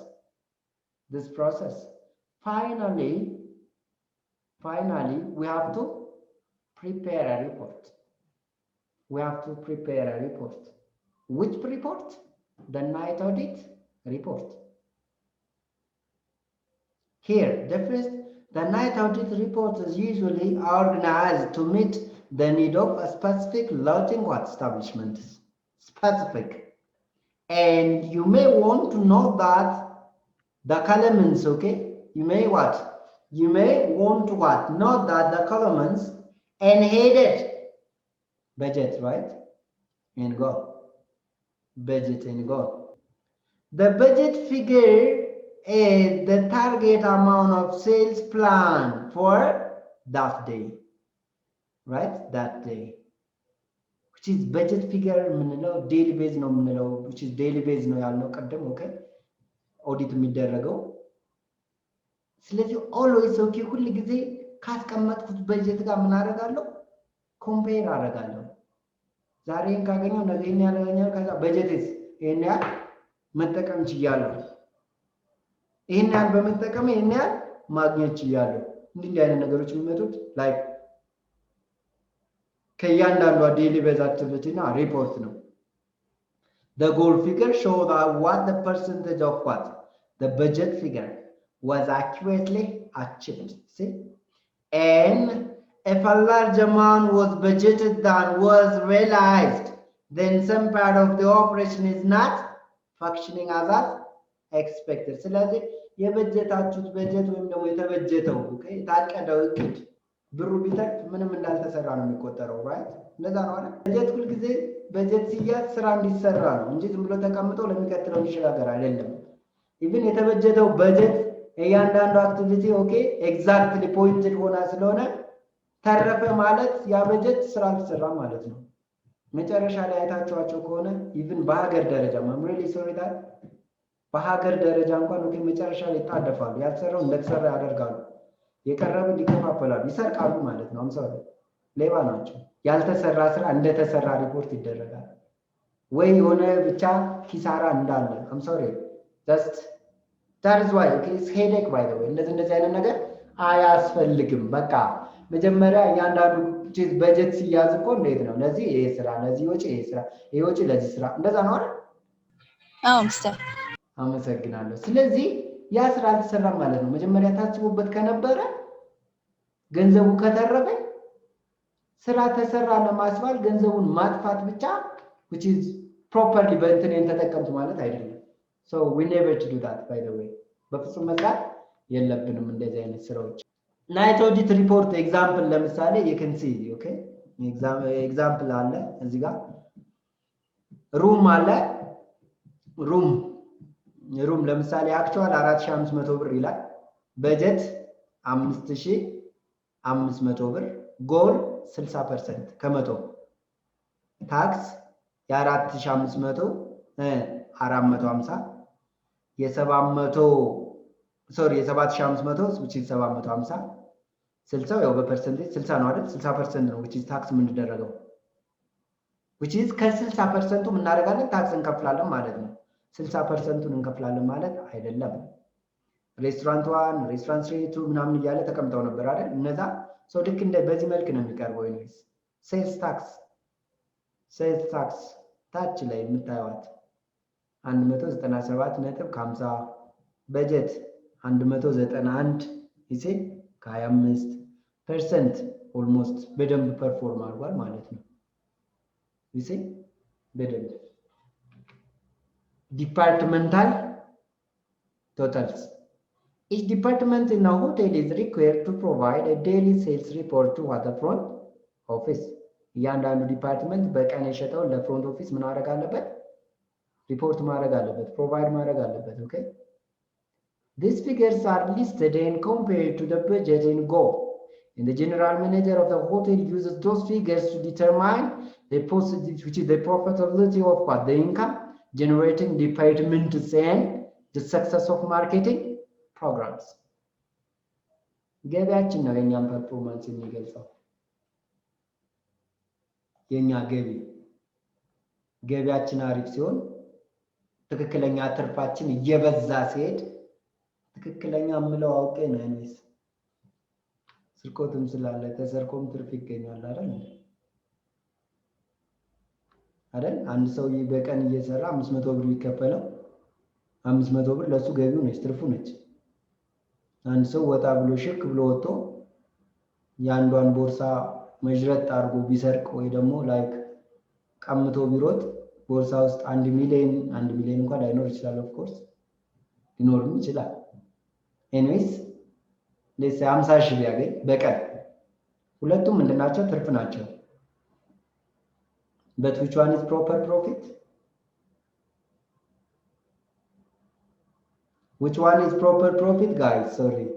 B: Finally, we have to prepare a report. Which report? The night audit report. Here, the night audit report is usually organized to meet the need of a specific lodging establishment. Specific. And you may want to know that the columns, okay? You may want to note that the columns and headed budget, right? And go. Budget and go. The budget figure is the target amount of sales plan for that day, right? That day. Which is budget figure የምንለው daily base ነው የምንለው which is daily base ነው ያልነው ቀደም ኦኬ ኦዲት የሚደረገው ስለዚህ always ኦኬ ሁሉ ጊዜ ካስቀመጥኩት በጀት ጋር ምን አደርጋለሁ ኮምፔር አደርጋለሁ ዛሬን ካገኘው ነገ ይሄን ያደርገኛል ከዛ በጀትስ ይሄን ያህል መጠቀም ይችላል ይሄን ያህል በመጠቀም ይሄን ያህል ማግኘት ይችላል እንዲህ አይነት ነገሮች የሚመጡት ላይክ ከእያንዳንዱ ዴሊ ቤዝ አክቲቪቲ እና ሪፖርት ነው the goal figure show that what the percentage of what the budget figure was accurately achieved see and if a large amount was budgeted than was realized then some part of the operation is not functioning as expected ስለዚህ የበጀታችሁት በጀት ወይም ደግሞ የተበጀተው ኦኬ ታቀደው እቅድ ብሩ ቢተርፍ ምንም እንዳልተሰራ ነው የሚቆጠረው right እንደዛ ነው አይደል በጀት ሁሉ ጊዜ በጀት ሲያዝ ስራ እንዲሰራ ነው እንጂ ዝም ብሎ ተቀምጦ ለሚቀጥለው እንዲሸጋገር አይደለም ኢቭን የተበጀተው በጀት እያንዳንዱ አክቲቪቲ ኦኬ ኤግዛክትሊ ፖይንትድ ሆና ስለሆነ ተረፈ ማለት ያ በጀት ስራ አልተሰራ ማለት ነው መጨረሻ ላይ አይታችኋቸው ከሆነ ኢቭን በሀገር ደረጃ ማምሬሊ ሶሪዳል በሀገር ደረጃ እንኳን ኦኬ መጨረሻ ላይ ታደፋሉ ያልሰራው እንደተሰራ ያደርጋሉ የቀረበ ሊከፋፈላሉ ይሰርቃሉ ማለት ነው አምሳው ሌባ ናቸው ያልተሰራ ስራ እንደተሰራ ሪፖርት ይደረጋል ወይ የሆነ ብቻ ኪሳራ እንዳለ አምሳው just that is why okay it's headache by the way እንደዚህ አይነት ነገር አያስፈልግም በቃ መጀመሪያ ያንዳንዱ በጀት ሲያዝ እኮ እንዴት ነው ለዚህ ይሄ ስራ ለዚህ ወጪ ይሄ ስራ ይሄ ወጪ ለዚህ ስራ እንደዛ ነው አይደል
G: አዎ ሚስተር
B: አመሰግናለሁ ስለዚህ ያ ስራ አልተሰራም ማለት ነው መጀመሪያ ታስቦበት ከነበረ ገንዘቡ ከተረፈ ስራ ተሰራ ለማስባል ገንዘቡን ማጥፋት ብቻ which is properly በእንትን ተጠቀምቱ ማለት አይደለም so we never to do that by the way በፍጹም መስራት የለብንም እንደዚህ አይነት ስራዎች night audit report example ለምሳሌ you can see okay example አለ እዚህ ጋር ሩም አለ ሩም ለምሳሌ አክቹዋል 4500 ብር ይላል በጀት 5500 ብር ጎል 60% ከመቶ ታክስ የ4500 450 የ700 ሶሪ የ7500 which is 750 60 ያው በፐርሰንቴጅ 60 ነው አይደል 60% ነው which is ታክስ ምን ደረገው which is ከ60% ምን እናደርጋለን ታክስ እንከፍላለን ማለት ነው 60%ን እንከፍላለን ማለት አይደለም ሬስቶራንት 1 ሬስቶራንት 3 ምናምን እያለ ተቀምጠው ነበር አይደል እነዛ ሰው ልክ እንደ በዚህ መልክ ነው የሚቀርበው ኢንስ ሴልስ ታክስ ታች ላይ የምታዩት 197.50 በጀት 191 ይሴ ከ25% ኦልሞስት በደንብ ፐርፎርም አድርጓል ማለት ነው ይሴ በደንብ departmental totals. Each department in a hotel is required to provide a daily sales report to the front office. እያንዳንዱ ዲፓርትመንት በቀን የሸጠው ለፍሮንት ኦፊስ ምን ማድረግ አለበት ሪፖርት ማድረግ አለበት ፕሮቫይድ ማድረግ አለበት ኦኬ These figures are listed and compared to the budget and goal. And the general manager of the hotel uses those figures to determine the profitability of what the income generating departments and the success of marketing programs. ገቢያችን ነው የኛን ፐርፎርማንስ የሚገልጸው የኛ ገቢያችን አሪፍ ሲሆን ትክክለኛ ትርፋችን እየበዛ ሲሄድ ትክክለኛ ምለው አውቄ ነው እኔስ ስርቆትም ስላለ ተሰርቆም ትርፍ ይገኛል አይደል አንድ ሰው በቀን እየሰራ 500 ብር ይከፈለው 500 ብር ለሱ ገቢው ነው ትርፉ ነች አንድ ሰው ወጣ ብሎ ሽክ ብሎ ወጥቶ ያንዷን ቦርሳ መጅረት አርጎ ቢሰርቅ ወይ ደግሞ ላይክ ቀምቶ ቢሮጥ ቦርሳ ውስጥ 1 ሚሊዮን እንኳን ላይኖር ይችላል ኦፍ ኮርስ ሊኖርም ይችላል ኤኒዌይስ ለስ 50 ሺህ ቢያገኝ በቀን ሁለቱም ምንድናቸው ትርፍ ናቸው but which one is proper profit which one is proper profit guys sorry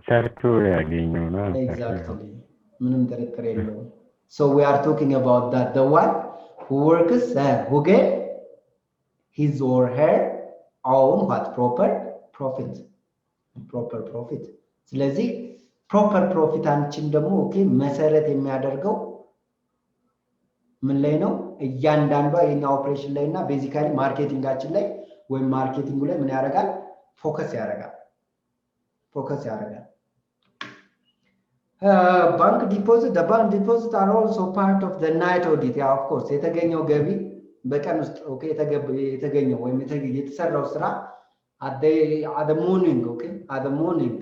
I: ሰርቶ ያገኘው ነው
B: exactly ምንም ጥርጥር የለውም so we are talking about that the one who works who get his or her own what proper profit ስለዚህ proper profit አንቺን ደግሞ ኦኬ መሰረት የሚያደርገው ምን ላይ ነው እያንዳንዷ የኛ ኦፕሬሽን ላይና ቤዚካሊ ማርኬቲንጋችን ላይ ወይ ማርኬቲንጉ ላይ ምን ያደርጋል ፎከስ ያደርጋል bank deposit the bank deposit are also part of the night audit yeah of course የተገኘው ገቢ በቀን ውስጥ ኦኬ የተገኘው ወይ የተሰራው ስራ at the morning okay at the morning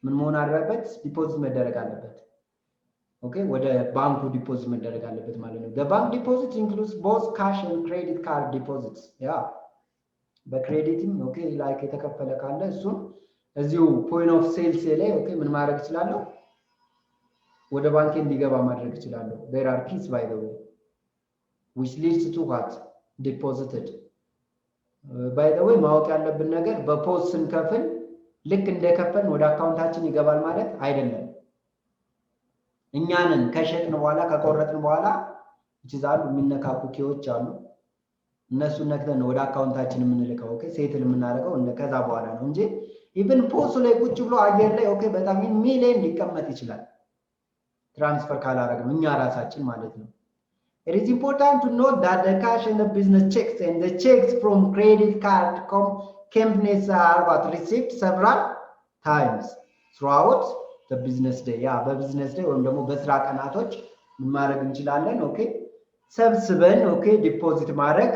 B: ምን መሆን አለበት ዲፖዚት መደረግ አለበት ኦኬ ወደ ባንኩ ዲፖዚት መደረግ አለበት ማለት ነው the bank deposit includes both cash and credit card deposits yeah በክሬዲትም ኦኬ ላይክ የተከፈለ ካለ እሱን እዚሁ ፖይንት ኦፍ ሴልስ ላይ ኦኬ ምን ማድረግ ይችላልው ወደ ባንክ እንዲገባ ማድረግ ይችላልው there are keys by the way which leads to what deposited by the way ማወቅ ያለብን ነገር በፖስት ስንከፍል ልክ እንደከፈልን ወደ አካውንታችን ይገባል ማለት አይደለም እኛንን ከሸጥን በኋላ ከቆረጥን በኋላ ይችላሉ የሚነካኩ ኪዎች አሉ እነሱ ነክተን ወደ አካውንታችን የምንልከው ኦኬ ሴትል የምናደርገው ከዛ በኋላ ነው እንጂ ኢቭን ፖስት ላይ ቁጭ ብሎ አየር ላይ ኦኬ በጣም ሚሊዮን ሊቀመጥ ይችላል ትራንስፈር ካላደረግን እኛ ራሳችን ማለት ነው It is important to note that the cash and the business checks and the checks from credit card companies are received several times throughout the business day yeah በቢዝነስ ዴይ ወይም ደግሞ በስራ ቀናቶች ማድረግ እንችላለን ኦኬ ሰብስበን ኦኬ ዲፖዚት ማድረግ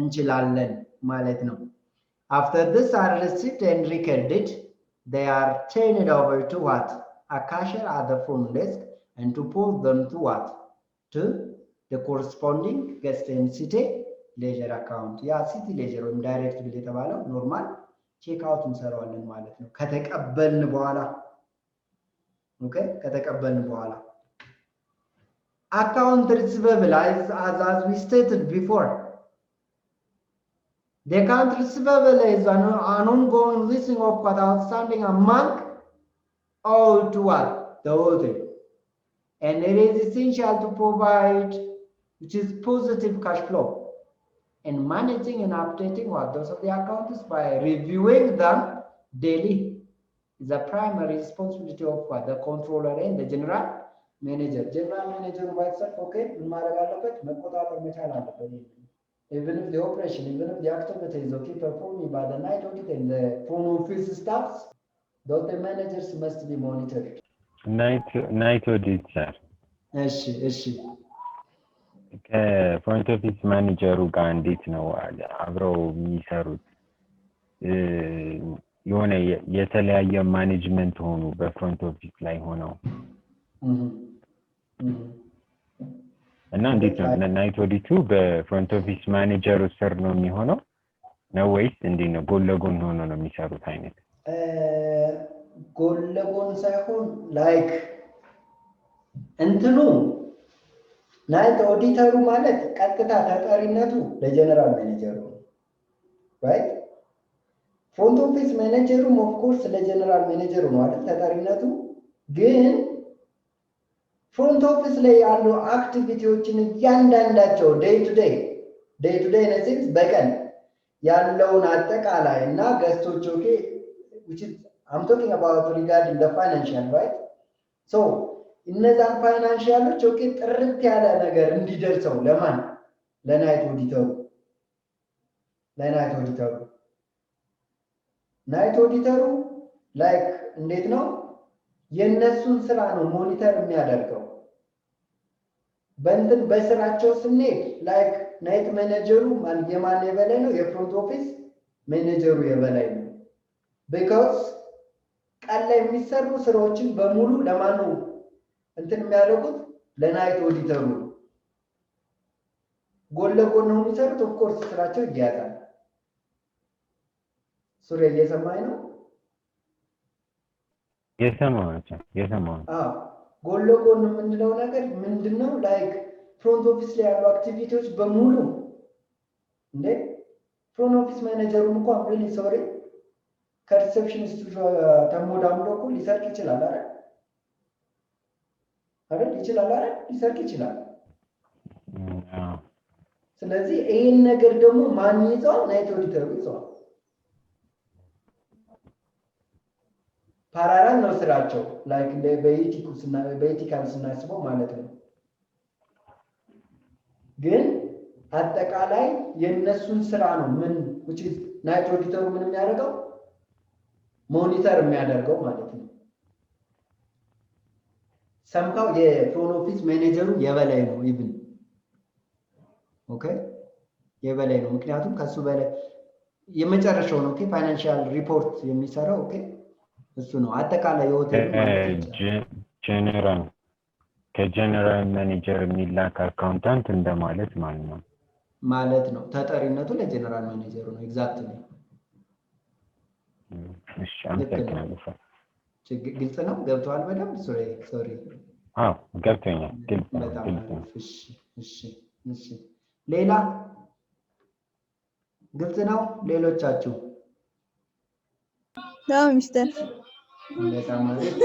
B: እንችላለን ማለት ነው after this are received and recorded they are turned over to what a cashier at the front desk and to pull them to what to the corresponding guest and city ledger account ያ city ledger ወይም direct bill የተባለው ኖርማል ቼክ አውት እንሰራዋለን ማለት ነው ከተቀበልን በኋላ ኦኬ ከተቀበልን በኋላ account receivable, as we stated before. The account receivable is an ongoing listing of what outstanding amount owed to what? The hotel. And it is essential to provide, which is positive cash flow, and managing and updating what those of the accounts by reviewing them daily is the primary responsibility of what the controller and the general manager. General manager by itself, okay, even if the operation, even if the activity is okay performing by the night audit and the front office staffs, those the managers must be monitored.
I: Night audit, sir.
B: እሺ
I: ከፍሮንት ኦፊስ ማኔጀሩ ጋር እንዴት ነው አብረው የሚሰሩት? የሆነ የተለያየ ማኔጅመንት ሆኑ በፍሮንት ኦፊስ ላይ ሆነው እና እንዴት ነው ናይት ኦዲቱ በፍሮንት ኦፊስ ማኔጀሩ ስር ነው የሚሆነው ነው ወይስ እንዴት ነው ጎን ለጎን ሆኖ ነው የሚሰሩት አይነት?
B: ጎን ለጎን ሳይሆን ላይክ እንትኑ ናይት ኦዲተሩ ማለት ቀጥታ ተጠሪነቱ ለጀነራል ማኔጀሩ ራይት። ፍሮንት ኦፊስ ማኔጀሩም ኦፍ ኮርስ ለጀነራል ማኔጀሩ ነው አይደል ተጠሪነቱ። ግን ፍሮንት ኦፊስ ላይ ያሉ አክቲቪቲዎችን እያንዳንዳቸው ዴይ ቱ ዴይ ነሲስ በቀን ያለውን አጠቃላይ እና ገስቶች ኦኬ which is I'm talking about regarding the financial right. So እነዛን ፋይናንሻሎች ኦኬ ጥርት ያለ ነገር እንዲደርሰው ለማን ለናይት ኦዲተሩ ናይት ኦዲተሩ ላይክ እንዴት ነው የነሱን ስራ ነው ሞኒተር የሚያደርገው። በእንትን በስራቸው ስንሄድ ላይክ ናይት ማኔጀሩ የማን የበላይ ነው? የፍሮንት ኦፊስ ማኔጀሩ የበላይ ነው። because ቀን ላይ የሚሰሩ ስራዎችን በሙሉ ለማን ነው እንትን የሚያደርጉት? ለናይት ኦዲተሩ። ጎን ለጎን ነው የሚሰሩት። ኦፍ ኮርስ ስራቸው ይያዛል። ሱሬ እየሰማኝ ነው?
I: የሰማው
B: ጎን ለጎን የምንለው ነገር ምንድነው? ላይክ ፍሮንት ኦፊስ ላይ ያሉ አክቲቪቲዎች በሙሉ እንዴ ፍሮንት ኦፊስ ማኔጀሩም እንኳን ሪሊ ሶሪ ከሪሴፕሽኒስቱ ተሞዳምዶ እኮ ሊሰርቅ ይችላል አይደል? ሊሰርቅ ይችላል። ስለዚህ ይሄን ነገር ደግሞ ማን ይዘው? ናይት ኦዲተሩ ይዘው። ፓራራል ነው ስራቸው ላይክ በኢቲካል ስናስበው ማለት ነው። ግን አጠቃላይ የነሱን ስራ ነው ምን which is ናይት ኦዲተሩ ምን የሚያደርገው ሞኒተር የሚያደርገው ማለት ነው። ሰምታው የፍሮንት ኦፊስ ማኔጀሩ የበላይ ነው ኢቭን ኦኬ የበላይ ነው። ምክንያቱም ከሱ በላይ የመጨረሻው ነው ኦኬ ፋይናንሻል ሪፖርት የሚሰራው ኦኬ እሱ ነው። አጠቃላይ የሆቴል
I: ጀነራል ከጀነራል ማኔጀር የሚላክ አካውንታንት እንደማለት ማለት ነው። ተጠሪነቱ ለጀነራል ማኔጀሩ ነው። ኤግዛክትሊ። እሺ አመሰግናለሁ።
B: ግልጽ ነው? ገብቷል በደንብ? ሶሪ
I: ገብቶኛል። ግልጽ ነው።
B: እሺ ሌላ ግልጽ ነው? ሌሎቻችሁ?
G: ሚስተር
B: በጣም ማለት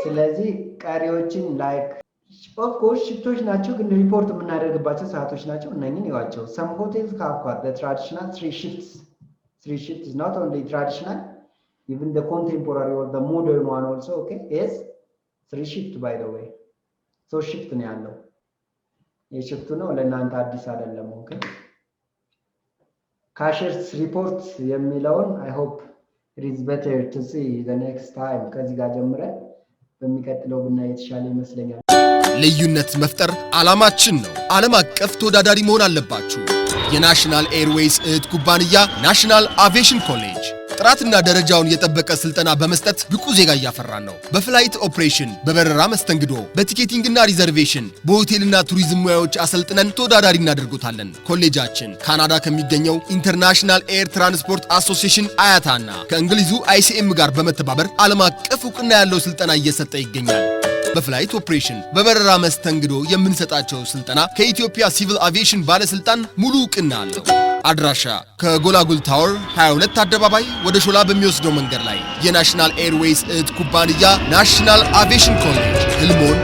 B: ስለዚህ ቀሪዎችን ላይክ ኦፍ ኮርስ ሽፍቶች ናቸው፣ ግን ሪፖርት የምናደርግባቸው ሰዓቶች ናቸው። እነኝን ይዋቸው። some hotels have got the traditional three shifts is not only traditional, even the contemporary or the modern one also okay is 3 shift by the way. so shift ነው ያለው። የሽፍቱ ነው ለእናንተ አዲስ አይደለም። ኦኬ ካሸርስ ሪፖርት የሚለውን I hope it is better to see the next time ከዚህ ጋር ጀምረን በሚቀጥለው ብናይ የተሻለ ይመስለኛል።
A: ልዩነት መፍጠር ዓላማችን ነው። ዓለም አቀፍ ተወዳዳሪ መሆን አለባችሁ። የናሽናል ኤርዌይስ እህት ኩባንያ ናሽናል አቪዬሽን ኮሌጅ ጥራትና ደረጃውን የጠበቀ ስልጠና በመስጠት ብቁ ዜጋ እያፈራን ነው። በፍላይት ኦፕሬሽን፣ በበረራ መስተንግዶ፣ በቲኬቲንግና ሪዘርቬሽን፣ በሆቴልና ቱሪዝም ሙያዎች አሰልጥነን ተወዳዳሪ እናደርጉታለን። ኮሌጃችን ካናዳ ከሚገኘው ኢንተርናሽናል ኤር ትራንስፖርት አሶሲዬሽን አያታና ከእንግሊዙ ICM ጋር በመተባበር ዓለም አቀፍ ዕውቅና ያለው ስልጠና እየሰጠ ይገኛል። በፍላይት ኦፕሬሽን በበረራ መስተንግዶ የምንሰጣቸው ስልጠና ከኢትዮጵያ ሲቪል አቪዬሽን ባለስልጣን ሙሉ ዕውቅና አለው። አድራሻ ከጎላጉል ታወር 22 አደባባይ ወደ ሾላ በሚወስደው መንገድ ላይ የናሽናል ኤርዌይስ እህት ኩባንያ ናሽናል አቪዬሽን ኮሌጅ ህልሞን